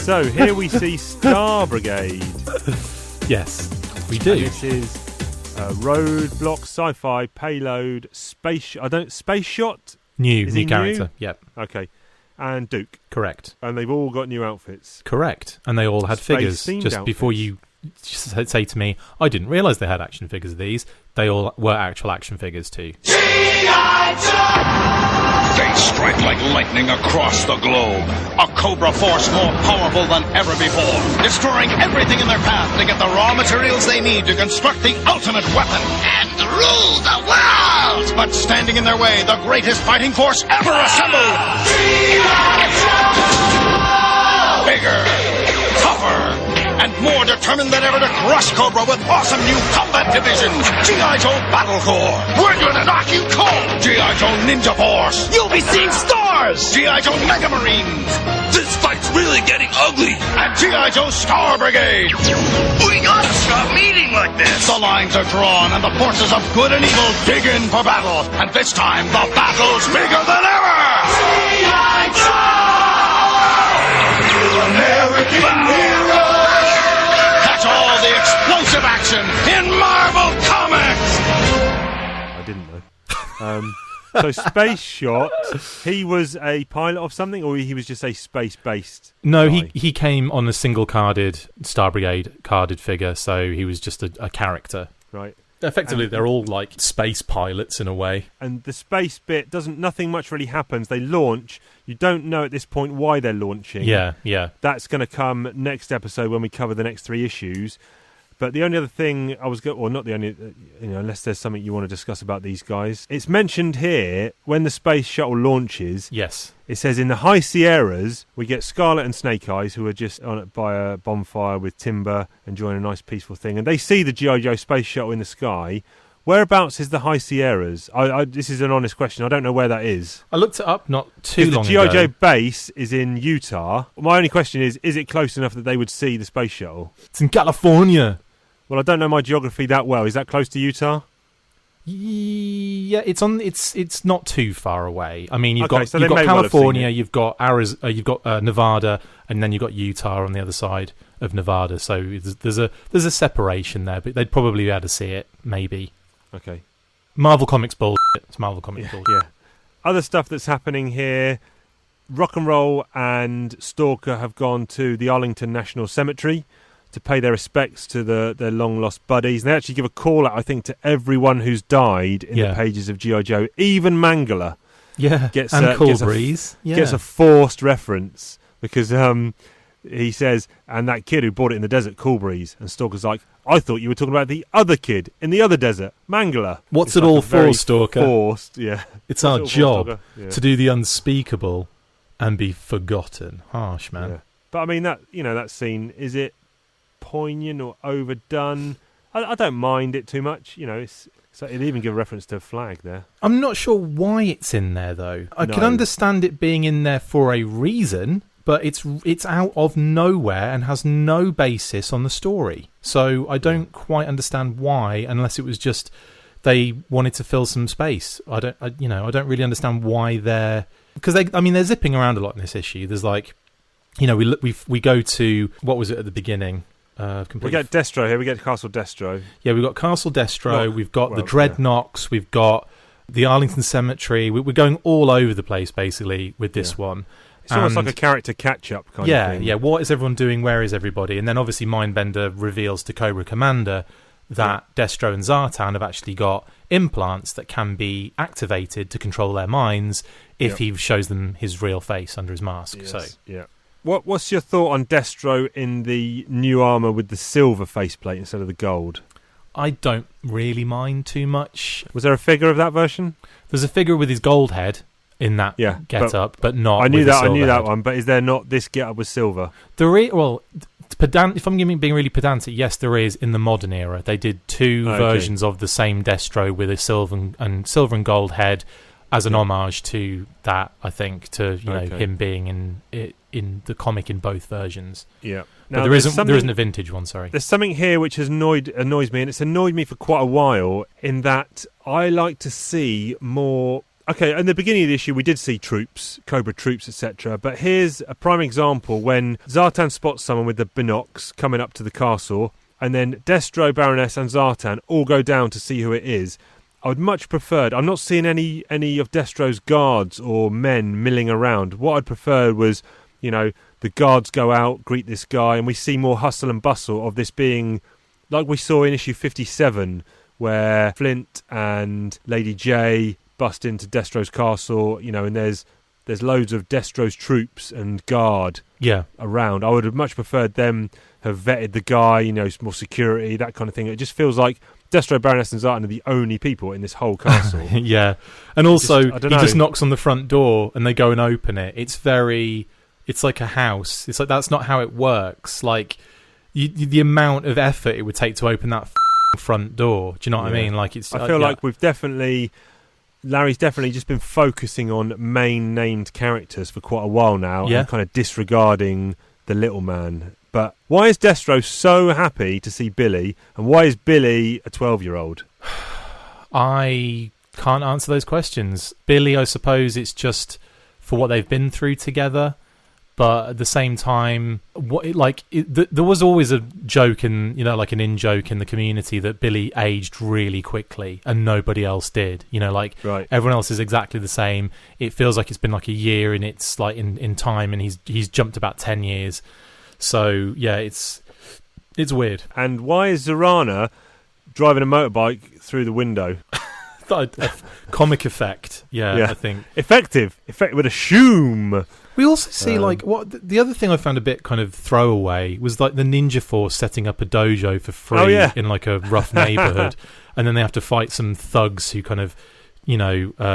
So here we see Star Brigade. Yes, we do. And this is Roadblock, Sci-Fi, Payload, Space Shot. New character. Yep. Okay, and Duke. Correct. And they've all got new outfits. Correct. And they all had figures. Just outfits. Before you say to me, I didn't realise they had action figures of these. They all were actual action figures too. They strike like lightning across the globe. A Cobra force more powerful than ever before, destroying everything in their path to get the raw materials they need to construct the ultimate weapon and rule the world. But standing in their way, the greatest fighting force ever assembled. Bigger, tougher, and more determined than ever to crush Cobra with awesome new combat divisions. G.I. Joe Battle Corps. We're gonna knock you cold. G.I. Joe Ninja Force. You'll be seeing stars. G.I. Joe Mega Marines. This fight's really getting ugly. And G.I. Joe Star Brigade. We gotta stop meeting like this. The lines are drawn and the forces of good and evil dig in for battle. And this time, the battle's bigger than ever. G.I. Joe! American hero! All the explosive action in Marvel Comics. I didn't know. So Space Shot, he was a pilot of something, or he was just a space-based No, guy? he came on a single-carded Star Brigade carded figure, so he was just a character. Right. Effectively, they're all like space pilots in a way. And the space bit nothing much really happens. They launch. You don't know at this point why they're launching. Yeah. That's going to come next episode when we cover the next 3 issues. But the only other thing I was not the only, unless there's something you want to discuss about these guys. It's mentioned here when the space shuttle launches. Yes. It says in the High Sierras, we get Scarlet and Snake Eyes, who are just on it by a bonfire with Timber, enjoying a nice peaceful thing. And they see the G.I. Joe space shuttle in the sky. Whereabouts is the High Sierras? This is an honest question. I don't know where that is. I looked it up not too long ago. The G.I. Joe ago. base is in Utah. My only question is it close enough that they would see the space shuttle? It's in California. Well, I don't know my geography that well. Is that close to Utah? Yeah, it's not too far away. I mean, you've got well California, you've got Arizona, you've got Nevada, and then you've got Utah on the other side of Nevada. So there's a separation there, but they'd probably be able to see it, maybe. Okay. Marvel Comics bullshit. It's Marvel Comics bullshit. Yeah. Other stuff that's happening here. Rock and Roll and Stalker have gone to the Arlington National Cemetery to pay their respects to their long-lost buddies. And they actually give a call-out, I think, to everyone who's died in the pages of G.I. Joe. Even Mangala gets a forced reference because he says, and that kid who bought it in the desert, Cool Breeze. And Stalker's like, I thought you were talking about the other kid in the other desert, Mangala. What's it all for, Stalker? Forced, yeah. It's our job to do the unspeakable and be forgotten. Harsh, man. Yeah. But I mean, that scene, is it poignant or overdone? I don't mind it too much. So it even give reference to a flag there. I'm not sure why it's in there though. I can understand it being in there for a reason, but it's out of nowhere and has no basis on the story. So I don't quite understand why, unless it was just they wanted to fill some space. I don't really understand why because they're zipping around a lot in this issue. There's we go to, what was it at the beginning? We get Destro here. We get Castle Destro. Yeah, we've got Castle Destro. We've got the Dreadnoks. We've got the Arlington Cemetery. We're going all over the place, basically, with this one. It's almost like a character catch-up kind of thing. Yeah, what is everyone doing? Where is everybody? And then, obviously, Mindbender reveals to Cobra Commander that Destro and Zartan have actually got implants that can be activated to control their minds if he shows them his real face under his mask. Yes. So, yeah. What's your thought on Destro in the new armour with the silver faceplate instead of the gold? I don't really mind too much. Was there a figure of that version? There's a figure with his gold head in that get-up, but not. I knew that head. One, but is there not this get-up with silver? If I'm being really pedantic, yes, there is in the modern era. They did two versions of the same Destro with a silver and gold head as an homage to that. I think to him being in the comic in both versions. Yeah. Now, there isn't a vintage one, sorry. There's something here which annoys me, and it's annoyed me for quite a while, in that I like to see more. Okay, in the beginning of the issue, we did see troops, Cobra troops, etc. But here's a prime example when Zartan spots someone with the binocs coming up to the castle, and then Destro, Baroness, and Zartan all go down to see who it is. I would much preferred. I'm not seeing any of Destro's guards or men milling around. What I'd preferred was, the guards go out, greet this guy, and we see more hustle and bustle of this being like we saw in issue 57, where Flint and Lady J bust into Destro's castle, and there's loads of Destro's troops and guard around. I would have much preferred them have vetted the guy, more security, that kind of thing. It just feels like Destro, Baroness, and Zartan are the only people in this whole castle. Yeah, and also he just knocks on the front door and they go and open it. It's like a house. It's like that's not how it works. Like the amount of effort it would take to open that front door. Do you know what I mean? Like it's. I feel like Larry's definitely just been focusing on main named characters for quite a while now, and kind of disregarding the little man. But why is Destro so happy to see Billy, and why is Billy a 12-year-old? I can't answer those questions. Billy, I suppose it's just for what they've been through together. But at the same time, there was always a joke an in-joke in the community that Billy aged really quickly and nobody else did. Everyone else is exactly the same. It feels like it's been like a year and it's like in time, and he's jumped about 10 years. So yeah, it's weird. And why is Zorana driving a motorbike through the window? Comic effect. Yeah, I think. Effective with a shoom. We also see the other thing I found a bit kind of throwaway was like the Ninja Force setting up a dojo for free in like a rough neighborhood, and then they have to fight some thugs who kind of,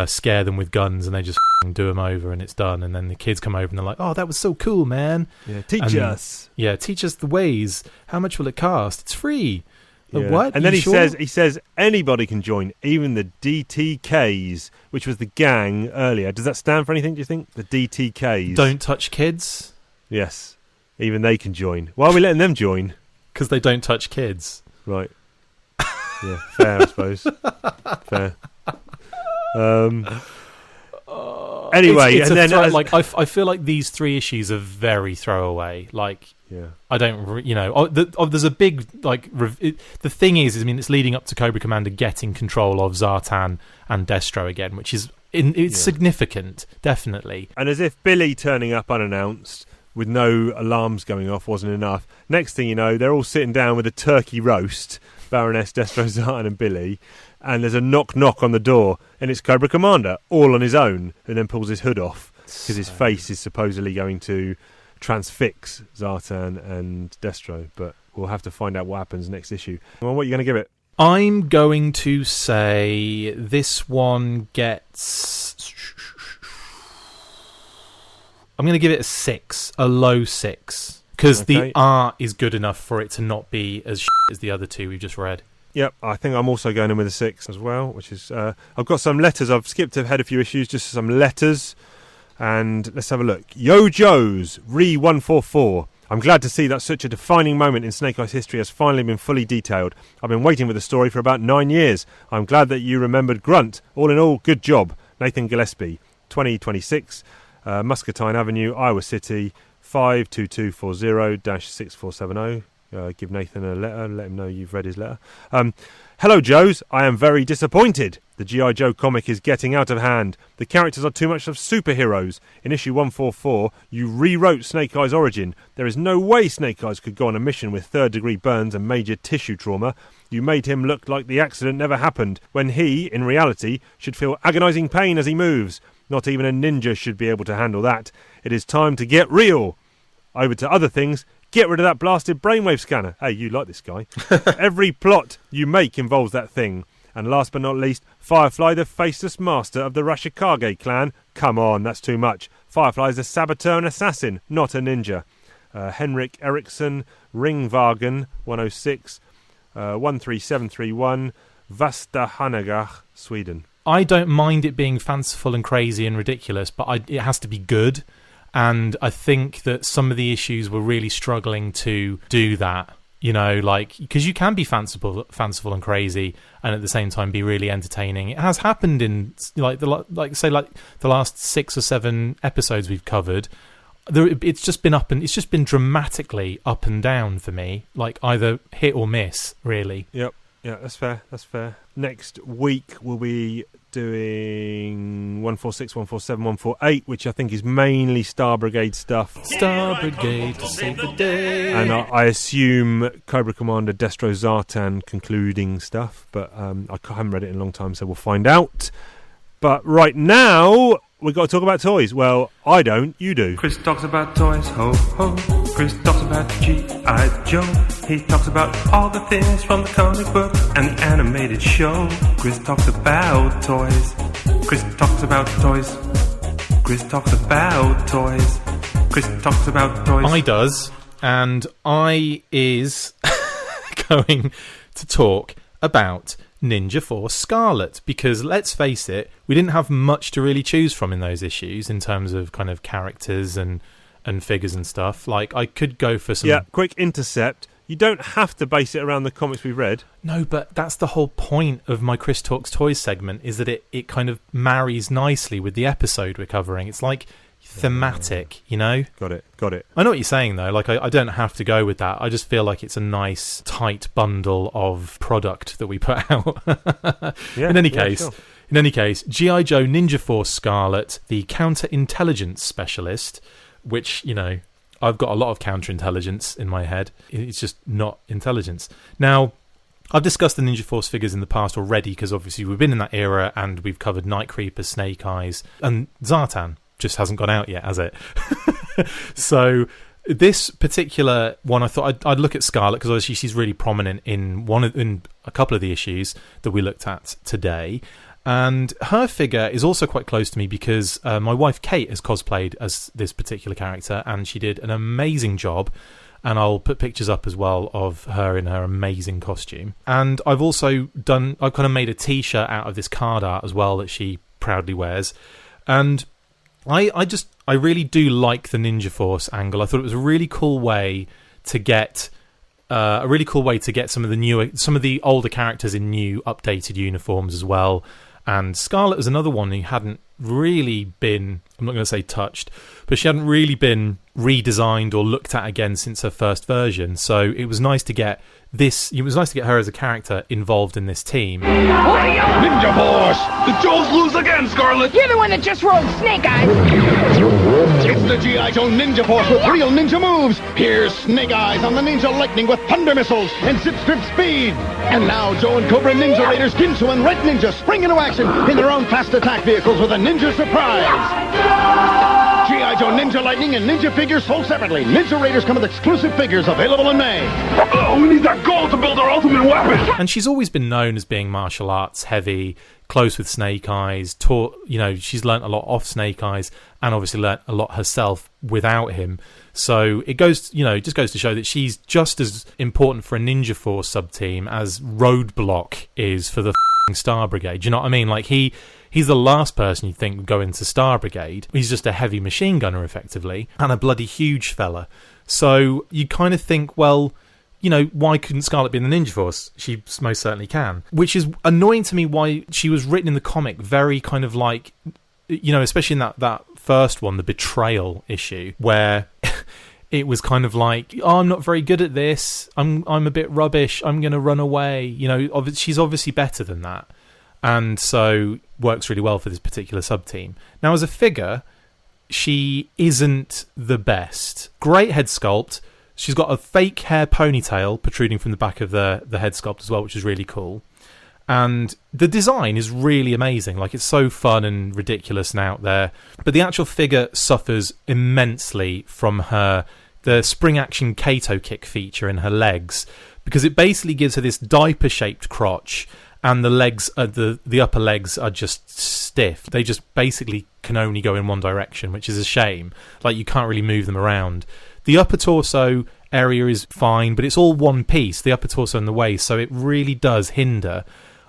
scare them with guns, and they just do them over, and it's done. And then the kids come over and they're like, "Oh, that was so cool, man! Yeah, teach us the ways. How much will it cost? It's free." Like, what? And then he says anybody can join, even the DTKs, which was the gang earlier. Does that stand for anything, do you think? The DTKs. Don't touch kids? Yes. Even they can join. Why are we letting them join? Because they don't touch kids. Right. Yeah, fair, I suppose. Fair. Anyway, I feel like these 3 issues are very throwaway. Like, I don't, there's a big the thing is, it's leading up to Cobra Commander getting control of Zartan and Destro again, which is significant, definitely. And as if Billy turning up unannounced with no alarms going off wasn't enough, next thing you know, they're all sitting down with a turkey roast, Baroness, Destro, Zartan and Billy, and there's a knock on the door, and it's Cobra Commander, all on his own, and then pulls his hood off, because his face is supposedly going to transfix Zartan and Destro, but we'll have to find out what happens next issue. Well, what are you going to give it? I'm going to say this one gets... I'm going to give it a 6, a low 6, because the art is good enough for it to not be as as the other 2 we've just read. Yep, I think I'm also going in with a 6 as well, which is... I've got some letters. I've skipped ahead a few issues, just some letters. And let's have a look. Yo Joe's, Re144. I'm glad to see that such a defining moment in Snake Eyes history has finally been fully detailed. I've been waiting with the story for about 9 years. I'm glad that you remembered Grunt. All in all, good job. Nathan Gillespie, 2026, Muscatine Avenue, Iowa City, 52240-6470. Give Nathan a letter, let him know you've read his letter. Hello, Joes. I am very disappointed. The G.I. Joe comic is getting out of hand. The characters are too much of superheroes. In issue 144, you rewrote Snake Eyes' origin. There is no way Snake Eyes could go on a mission with third-degree burns and major tissue trauma. You made him look like the accident never happened, when he, in reality, should feel agonizing pain as he moves. Not even a ninja should be able to handle that. It is time to get real. Over to other things. Get rid of that blasted brainwave scanner. Hey, you like this guy. Every plot you make involves that thing. And last but not least, Firefly, the faceless master of the Rashikage clan. Come on, that's too much. Firefly is a saboteur and assassin, not a ninja. Henrik Eriksson, Ringvagen, 106, 13731, Vastahanagach, Sweden. I don't mind it being fanciful and crazy and ridiculous, but it has to be good. And I think that some of the issues were really struggling to do that, because you can be fanciful and crazy and at the same time be really entertaining. It has happened in the last 6 or 7 episodes we've covered. It's just been dramatically up and down for me, like either hit or miss, really. Yep. Yeah, that's fair. Next week we'll be doing 146, 147, 148, which I think is mainly Star Brigade stuff. Star Brigade to save the day. And I assume Cobra Commander Destro Zartan concluding stuff, but I haven't read it in a long time, so we'll find out. But right now, we've got to talk about toys. Well, I don't, you do. Chris talks about toys, ho ho. Chris talks about G.I. Joe. He talks about all the things from the comic book and the animated show. Chris talks about toys. Chris talks about toys. Chris talks about toys. Chris talks about toys. I does, and I is going to talk about Ninja Force Scarlett, because let's face it, we didn't have much to really choose from in those issues in terms of kind of characters and figures and stuff. Like, I could go for some... Yeah, quick intercept. You don't have to base it around the comics we've read. No, but that's the whole point of my Chris Talks Toys segment, is that it kind of marries nicely with the episode we're covering. It's like thematic, Got it. I know what you're saying, though. Like, I don't have to go with that. I just feel like it's a nice, tight bundle of product that we put out. In any case, G.I. Joe Ninja Force Scarlett, the counterintelligence specialist, which, I've got a lot of counterintelligence in my head. It's just not intelligence. Now, I've discussed the Ninja Force figures in the past already, because obviously we've been in that era and we've covered Night Creeper, Snake Eyes, and Zartan just hasn't gone out yet, has it? So this particular one, I thought I'd look at Scarlett, because obviously she's really prominent in a couple of the issues that we looked at today. And her figure is also quite close to me because my wife Kate has cosplayed as this particular character, and she did an amazing job. And I'll put pictures up as well of her in her amazing costume. And I've kind of made a t-shirt out of this card art as well that she proudly wears. And I really do like the Ninja Force angle. I thought it was a really cool way to get some of the older characters in new updated uniforms as well. And Scarlett was another one who hadn't really been, I'm not going to say touched, but she hadn't really been redesigned or looked at again since her first version. So it was nice to get her as a character involved in this team. Ninja Force! The Joes lose again, Scarlett! You're the one that just rode Snake Eyes! It's the G.I. Joe Ninja Force with real ninja moves! Here's Snake Eyes on the Ninja Lightning with thunder missiles and zip strip speed! And now Joe and Cobra Ninja Raiders Ginsu and Red Ninja spring into action in their own fast attack vehicles with a Ninja Surprise! G.I. Joe Ninja Lightning and Ninja figures sold separately. Ninja Raiders come with exclusive figures available in May. Oh, we need that gold to build our ultimate weapon! And she's always been known as being martial arts heavy, close with Snake Eyes, she's learnt a lot off Snake Eyes, and obviously learnt a lot herself without him. So it just goes to show that she's just as important for a Ninja Force sub-team as Roadblock is for the Star Brigade. Do you know what I mean? Like, he's the last person you'd think would go into Star Brigade. He's just a heavy machine gunner, effectively, and a bloody huge fella. So you kind of think, well, why couldn't Scarlett be in the Ninja Force? She most certainly can. Which is annoying to me, why she was written in the comic very kind of like, especially in that first one, the betrayal issue, where it was kind of like, oh, I'm not very good at this. I'm a bit rubbish. I'm going to run away. She's obviously better than that. And so works really well for this particular sub-team. Now, as a figure, she isn't the best. Great head sculpt. She's got a fake hair ponytail protruding from the back of the head sculpt as well, which is really cool. And the design is really amazing. Like, it's so fun and ridiculous and out there. But the actual figure suffers immensely from the spring action Kato kick feature in her legs, because it basically gives her this diaper-shaped crotch, and the legs, the upper legs are just stiff. They just basically can only go in one direction, which is a shame. Like, you can't really move them around. The upper torso area is fine, but it's all one piece, the upper torso and the waist, so it really does hinder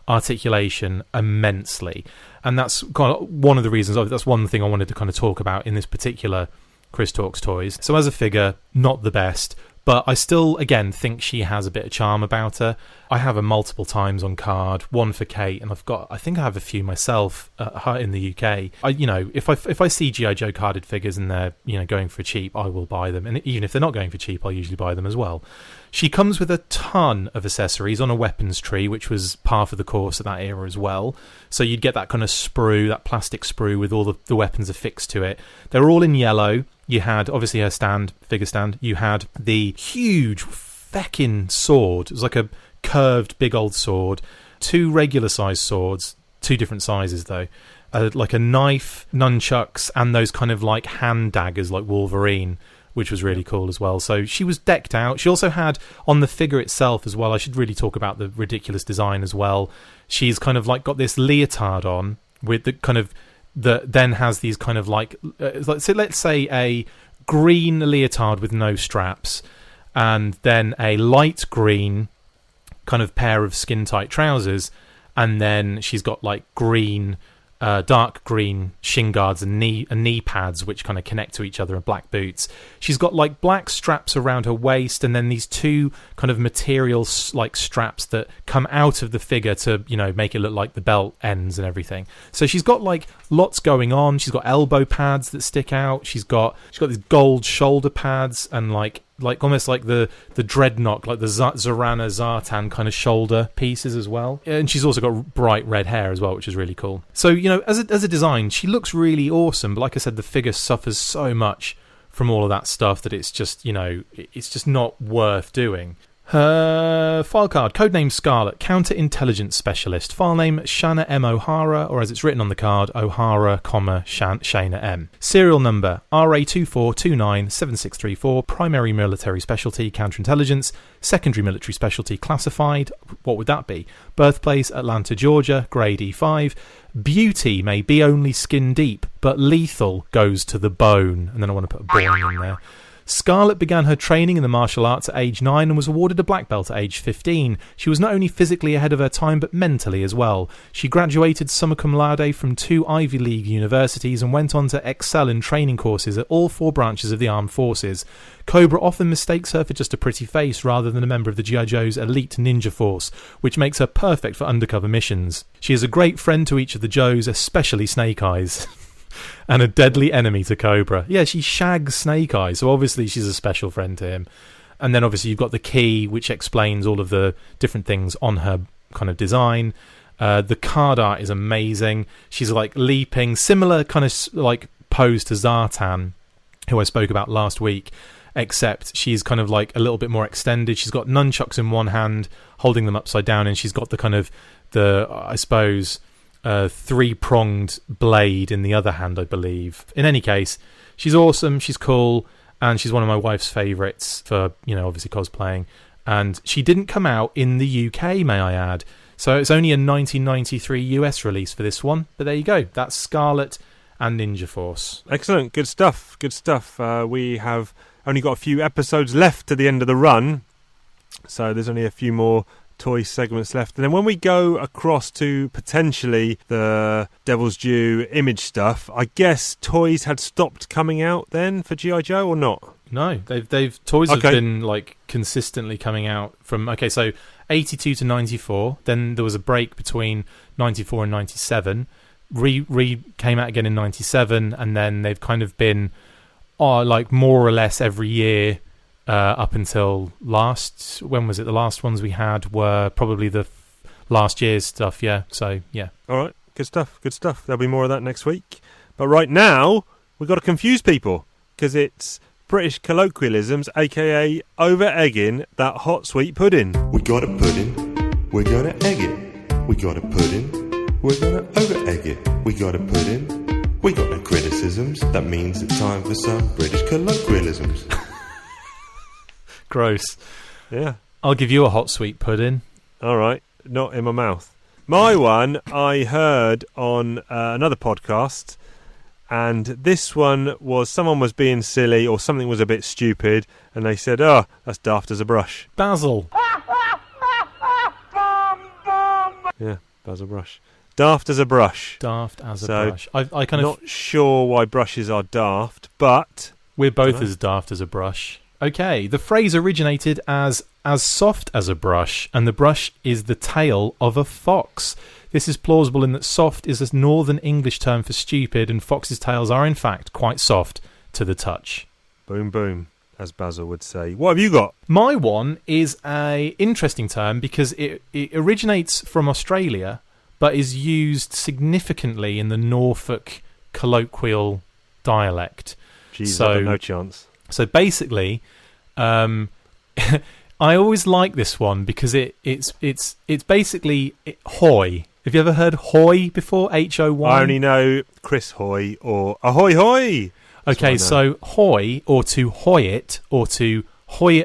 articulation immensely. And that's kind of one of the reasons, that's one thing I wanted to kind of talk about in this particular Chris Talks Toys. So as a figure, not the best, but I still, again, think she has a bit of charm about her. I have her multiple times on card, one for Kate, and I think I have a few myself in the UK. If I see G.I. Joe carded figures and they're, going for cheap, I will buy them. And even if they're not going for cheap, I'll usually buy them as well. She comes with a ton of accessories on a weapons tree, which was par for the course of that era as well. So you'd get that kind of sprue, that plastic sprue with all the weapons affixed to it. They're all in yellow. You had, obviously, her figure stand. You had the huge feckin' sword. It was like a curved big old sword. 2 regular sized swords, 2 different sizes though. Like a knife, nunchucks, and those kind of like hand daggers like Wolverine, which was really cool as well. So she was decked out. She also had, on the figure itself as well, I should really talk about the ridiculous design as well. She's kind of like got this leotard on with the kind of, that then has these kind of like, so let's say a green leotard with no straps, and then a light green kind of pair of skin tight trousers, and then she's got like green, dark green shin guards and knee pads which kind of connect to each other, and black boots. She's got like black straps around her waist, and then these 2 kind of material like straps that come out of the figure to make it look like the belt ends and everything. So she's got like lots going on. She's got elbow pads that stick out. She's got these gold shoulder pads and like almost like the dreadnought, like the Zorana Zartan kind of shoulder pieces as well. And she's also got bright red hair as well, which is really cool. So, as a design, she looks really awesome. But like I said, the figure suffers so much from all of that stuff that it's just, it's just not worth doing. File card, codename Scarlett, counterintelligence specialist. File name Shanna M. O'Hara, or as it's written on the card, O'Hara, Shana M. Serial number RA24297634. Primary military specialty, counterintelligence. Secondary military specialty, classified. What would that be? Birthplace, Atlanta, Georgia. Grade E5. Beauty may be only skin deep, but lethal goes to the bone. And then I want to put a boing in there. Scarlett began her training in the martial arts at age 9 and was awarded a black belt at age 15. She was not only physically ahead of her time, but mentally as well. She graduated summa cum laude from 2 Ivy League universities and went on to excel in training courses at all 4 branches of the armed forces. Cobra often mistakes her for just a pretty face rather than a member of the G.I. Joe's elite ninja force, which makes her perfect for undercover missions. She is a great friend to each of the Joes, especially Snake Eyes. And a deadly enemy to Cobra. Yeah, she shags Snake Eyes, so obviously she's a special friend to him. And then obviously you've got the key, which explains all of the different things on her kind of design. The card art is amazing. She's like leaping, similar kind of like pose to Zartan, who I spoke about last week, except she's kind of like a little bit more extended. She's got nunchucks in one hand, holding them upside down, and she's got the kind of I suppose, 3-pronged blade in the other hand, I believe. In any case, she's awesome, she's cool, and she's one of my wife's favourites for, obviously cosplaying. And she didn't come out in the UK, may I add. So it's only a 1993 US release for this one. But there you go. That's Scarlett and Ninja Force. Excellent. Good stuff. Good stuff. We have only got a few episodes left to the end of the run. So there's only a few more toy segments left, and then when we go across to potentially the Devil's Due Image stuff, I guess toys had stopped coming out then for G.I. Joe, or not? No, they've toys have been like consistently coming out from so 82 to 94. Then there was a break between 94 and 97. Re came out again in 97, and then they've kind of been like more or less every year. Up until when was it? The last ones we had were probably the last year's stuff, yeah. So, yeah. All right, good stuff. There'll be more of that next week. But right now, we've got to confuse people, because it's British colloquialisms, a.k.a. over-egging that hot sweet pudding. We got a pudding, we're gonna egg it. We got a pudding, we're gonna over-egg it. We got a pudding, we got no criticisms. That means it's time for some British colloquialisms. Gross. Yeah. I'll give you a hot sweet pudding. All right. Not in my mouth. My one I heard on another podcast, and this one was someone was being silly or something was a bit stupid, and they said, "Oh, that's daft as a brush." Basil. Yeah, Basil Brush. Daft as a brush. Daft as a brush. I kind of not sure why brushes are daft, but we're both as daft as a brush. Okay, the phrase originated as soft as a brush, and the brush is the tail of a fox. This is plausible in that soft is a northern English term for stupid, and foxes' tails are in fact quite soft to the touch. Boom, boom, as Basil would say. What have you got? My one is a interesting term because it originates from Australia, but is used significantly in the Norfolk colloquial dialect. Jeez, I got no chance. So basically, I always like this one because it's basically hoy. Have you ever heard hoy before? H-O-Y? I only know Chris Hoy or ahoy hoy. Okay, so hoy, or to hoy it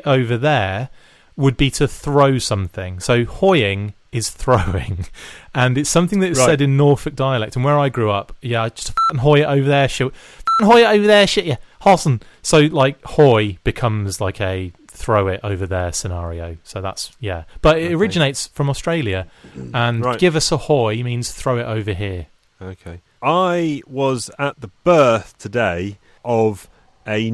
over there, would be to throw something. So hoying is throwing, and it's something that is said in Norfolk dialect. And where I grew up, just hoy it over there, shit. Hoy it over there, shit, yeah. Horson. So, like, hoy becomes like a throw it over there scenario. So that's, yeah. But it originates from Australia, and give us a hoy means throw it over here. Okay. I was at the birth today of a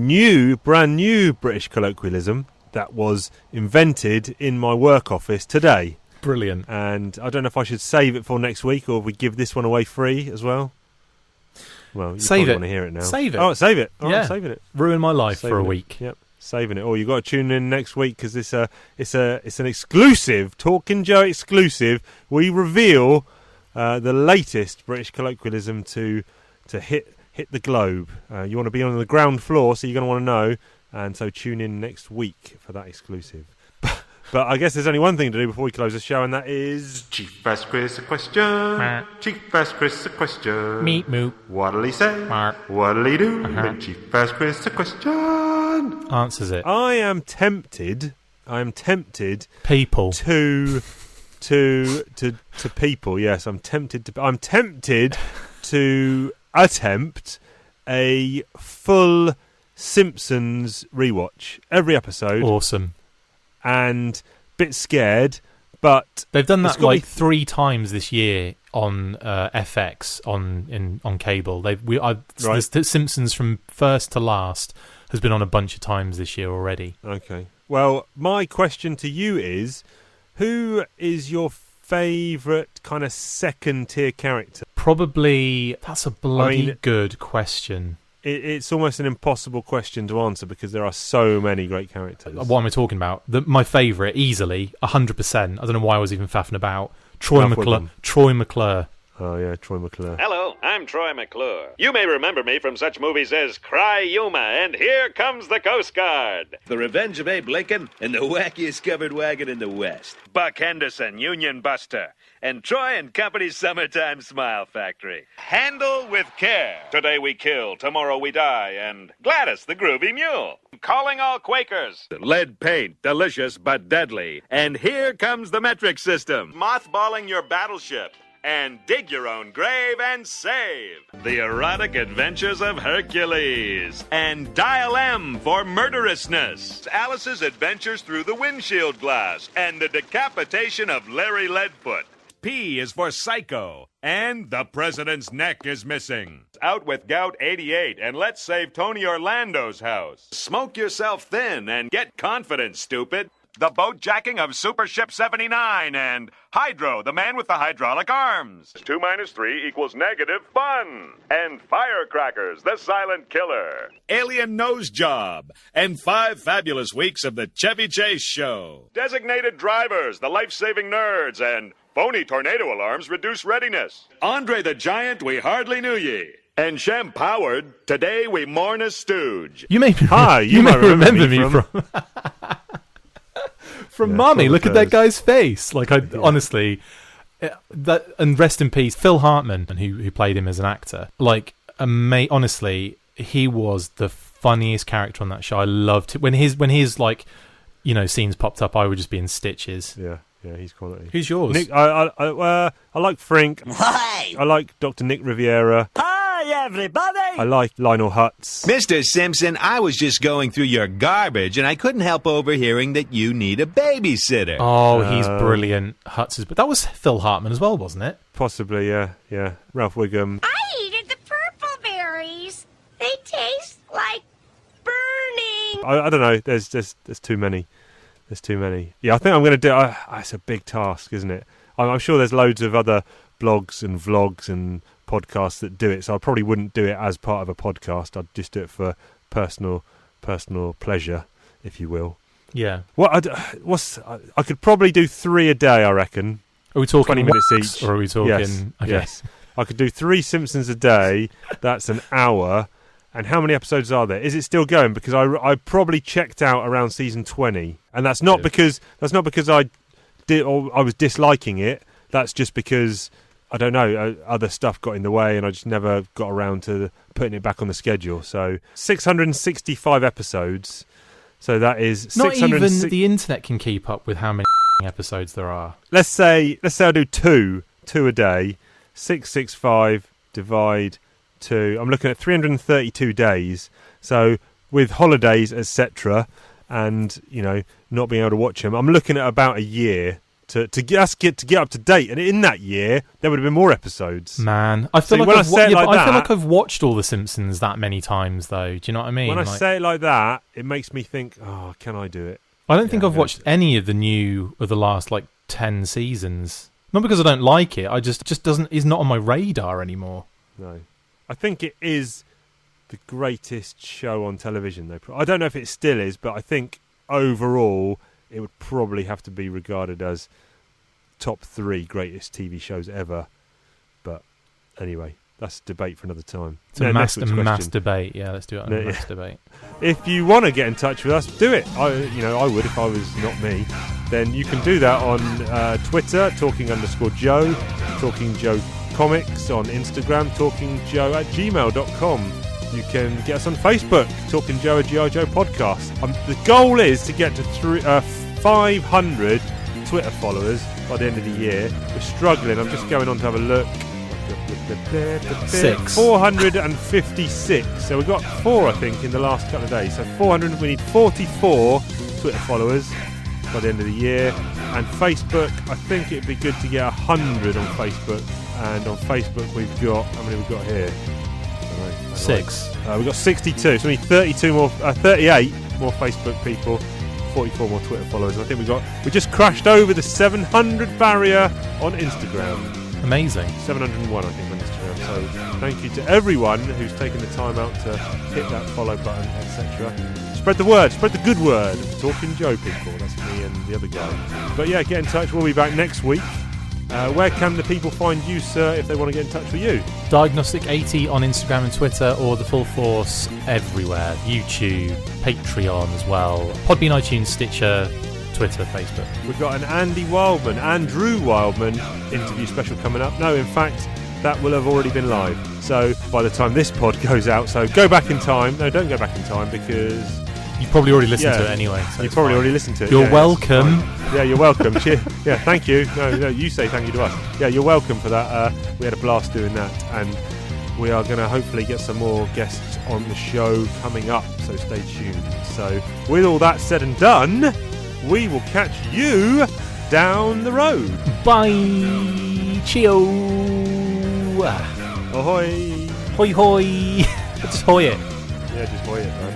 brand new British colloquialism that was invented in my work office today. Brilliant. And I don't know if I should save it for next week or if we give this one away free as well. Well, you probably want to hear it now. Save it. Oh, save it. Oh, yeah. I'm saving it. Ruin my life for a week. Yep, saving it. Oh, you've got to tune in next week because it's an exclusive, Talking Joe exclusive. We reveal the latest British colloquialism to hit the globe. You want to be on the ground floor, so you're going to want to know. And so tune in next week for that exclusive. But I guess there's only one thing to do before we close the show, and that is... Chief asked Chris a question. Chief asked Chris a question. Meep moop. What'll he say? What'll he do? When Chief asked Chris a question. Answers it. I am tempted... People. To people, yes. I'm tempted to attempt a full Simpsons rewatch. Every episode. Awesome. And bit scared, but they've done that like 3 times this year on FX on cable. The Simpsons from first to last has been on a bunch of times this year already. Okay. Well, my question to you is, who is your favourite kind of second-tier character? Probably, that's a bloody good question. It's almost an impossible question to answer because there are so many great characters. What am I talking about? My favourite, easily, 100%. I don't know why I was even faffing about. Troy McClure. Oh, yeah, Troy McClure. Hello, I'm Troy McClure. You may remember me from such movies as Cry-Yuma and Here Comes the Coast Guard, The Revenge of Abe Lincoln, and The Wackiest Covered Wagon in the West, Buck Henderson, Union Buster, and Troy and Company's Summertime Smile Factory. Handle with Care, Today We Kill, Tomorrow We Die, and Gladys the Groovy Mule. Calling all Quakers. Lead paint, delicious but deadly. And Here Comes the Metric System. Mothballing your battleship. And dig your own grave and save. The Erotic Adventures of Hercules. And Dial M for Murderousness. Alice's Adventures Through the Windshield Glass. And the Decapitation of Larry Leadfoot. P is for Psycho. And The President's Neck is Missing. Out with Gout 88 and let's save Tony Orlando's house. Smoke yourself thin and get confident, stupid. The Boat Jacking of Super Ship 79, and Hydro, the man with the hydraulic arms. 2 minus 3 equals negative fun. And Firecrackers, the silent killer. Alien Nose Job, and 5 fabulous weeks of the Chevy Chase Show. Designated Drivers, the life-saving nerds, and phony tornado alarms reduce readiness. Andre the Giant, we hardly knew ye. And Shem Powered, today we mourn a stooge. You may remember me from... From Mummy, look at that guy's face. Like, honestly, and rest in peace, Phil Hartman, who played him as an actor. Like, honestly, he was the funniest character on that show. I loved it when his like, scenes popped up. I would just be in stitches. Yeah, he's quality. Who's yours? Nick, I like Frank. Hi. I like Dr. Nick Riviera. Hi, everybody! I like Lionel Hutz. Mr. Simpson, I was just going through your garbage, and I couldn't help overhearing that you need a babysitter. Oh, he's brilliant. Hutz is... But that was Phil Hartman as well, wasn't it? Possibly, yeah. Ralph Wiggum. I eated the purple berries. They taste like burning. I don't know. There's too many. There's too many. Yeah, I think I'm going to do... it's a big task, isn't it? I'm sure there's loads of other blogs and vlogs and podcasts that do it, so I probably wouldn't do it as part of a podcast. I'd just do it for personal pleasure, if you will. Yeah. I could probably do 3 a day, I reckon. Are we talking 20 minutes each? Or are we talking... Yes. Okay. Yes. I could do 3 Simpsons a day. That's an hour. And how many episodes are there? Is it still going? Because I probably checked out around season 20, and that's not because I did or I was disliking it. That's just because I don't know, other stuff got in the way, and I just never got around to putting it back on the schedule. So 665 episodes. So that is not even the internet can keep up with how many episodes there are. Let's say I do two a day. 665 divide 2. I'm looking at 332 days. So with holidays, etc., and not being able to watch them, I'm looking at about a year to get up to date. And in that year, there would have been more episodes. Man, I feel like I've watched all the Simpsons that many times, though. Do you know what I mean? When I say it like that, it makes me think, oh, can I do it? I don't think I've watched any of the last 10 seasons. Not because I don't like it. I just is not on my radar anymore. No, I think it is the greatest show on television. Though I don't know if it still is, but I think overall it would probably have to be regarded as top 3 greatest TV shows ever. But anyway, that's a debate for another time. It's a mass debate. Yeah, let's do it on a mass debate. If you want to get in touch with us, do it. I would if I was not me. then you can do that on Twitter, talking_Joe, Talking Joe Comics, on Instagram, talkingjoe@gmail.com. You can get us on Facebook, Talking Joe, a G.I. Joe podcast. The goal is to get to 500 Twitter followers by the end of the year. We're struggling. I'm just going on to have a look. 456. So we've got 4, I think, in the last couple of days. So 400. We need 44 Twitter followers by the end of the year. And Facebook, I think it'd be good to get 100 on Facebook. And on Facebook, we've got, how many we've got here? 6. We've got 62. So we need 38 more Facebook people, 44 more Twitter followers. And I think we just crashed over the 700 barrier on Instagram. Amazing. 701, I think, on Instagram. So thank you to everyone who's taken the time out to hit that follow button, etc. Spread the word, spread the good word. Talking Joe people. That's me and the other guy. But yeah, get in touch. We'll be back next week. Where can the people find you, sir, if they want to get in touch with you? Diagnostic80 on Instagram and Twitter, or The Full Force everywhere. YouTube, Patreon as well. Podbean, iTunes, Stitcher, Twitter, Facebook. We've got an Andrew Wildman interview special coming up. No, in fact, that will have already been live. So by the time this pod goes out, so go back in time. No, don't go back in time, because you've probably already listened to it anyway. So you've probably already listened to it. You're welcome. Yeah, you're welcome. Yeah, thank you. No, you say thank you to us. Yeah, you're welcome for that. We had a blast doing that, and we are going to hopefully get some more guests on the show coming up, so stay tuned. So with all that said and done, we will catch you down the road. Bye. Cheerio. Ahoy. Hoi hoi. Just hoy it. Yeah, just hoy it, man.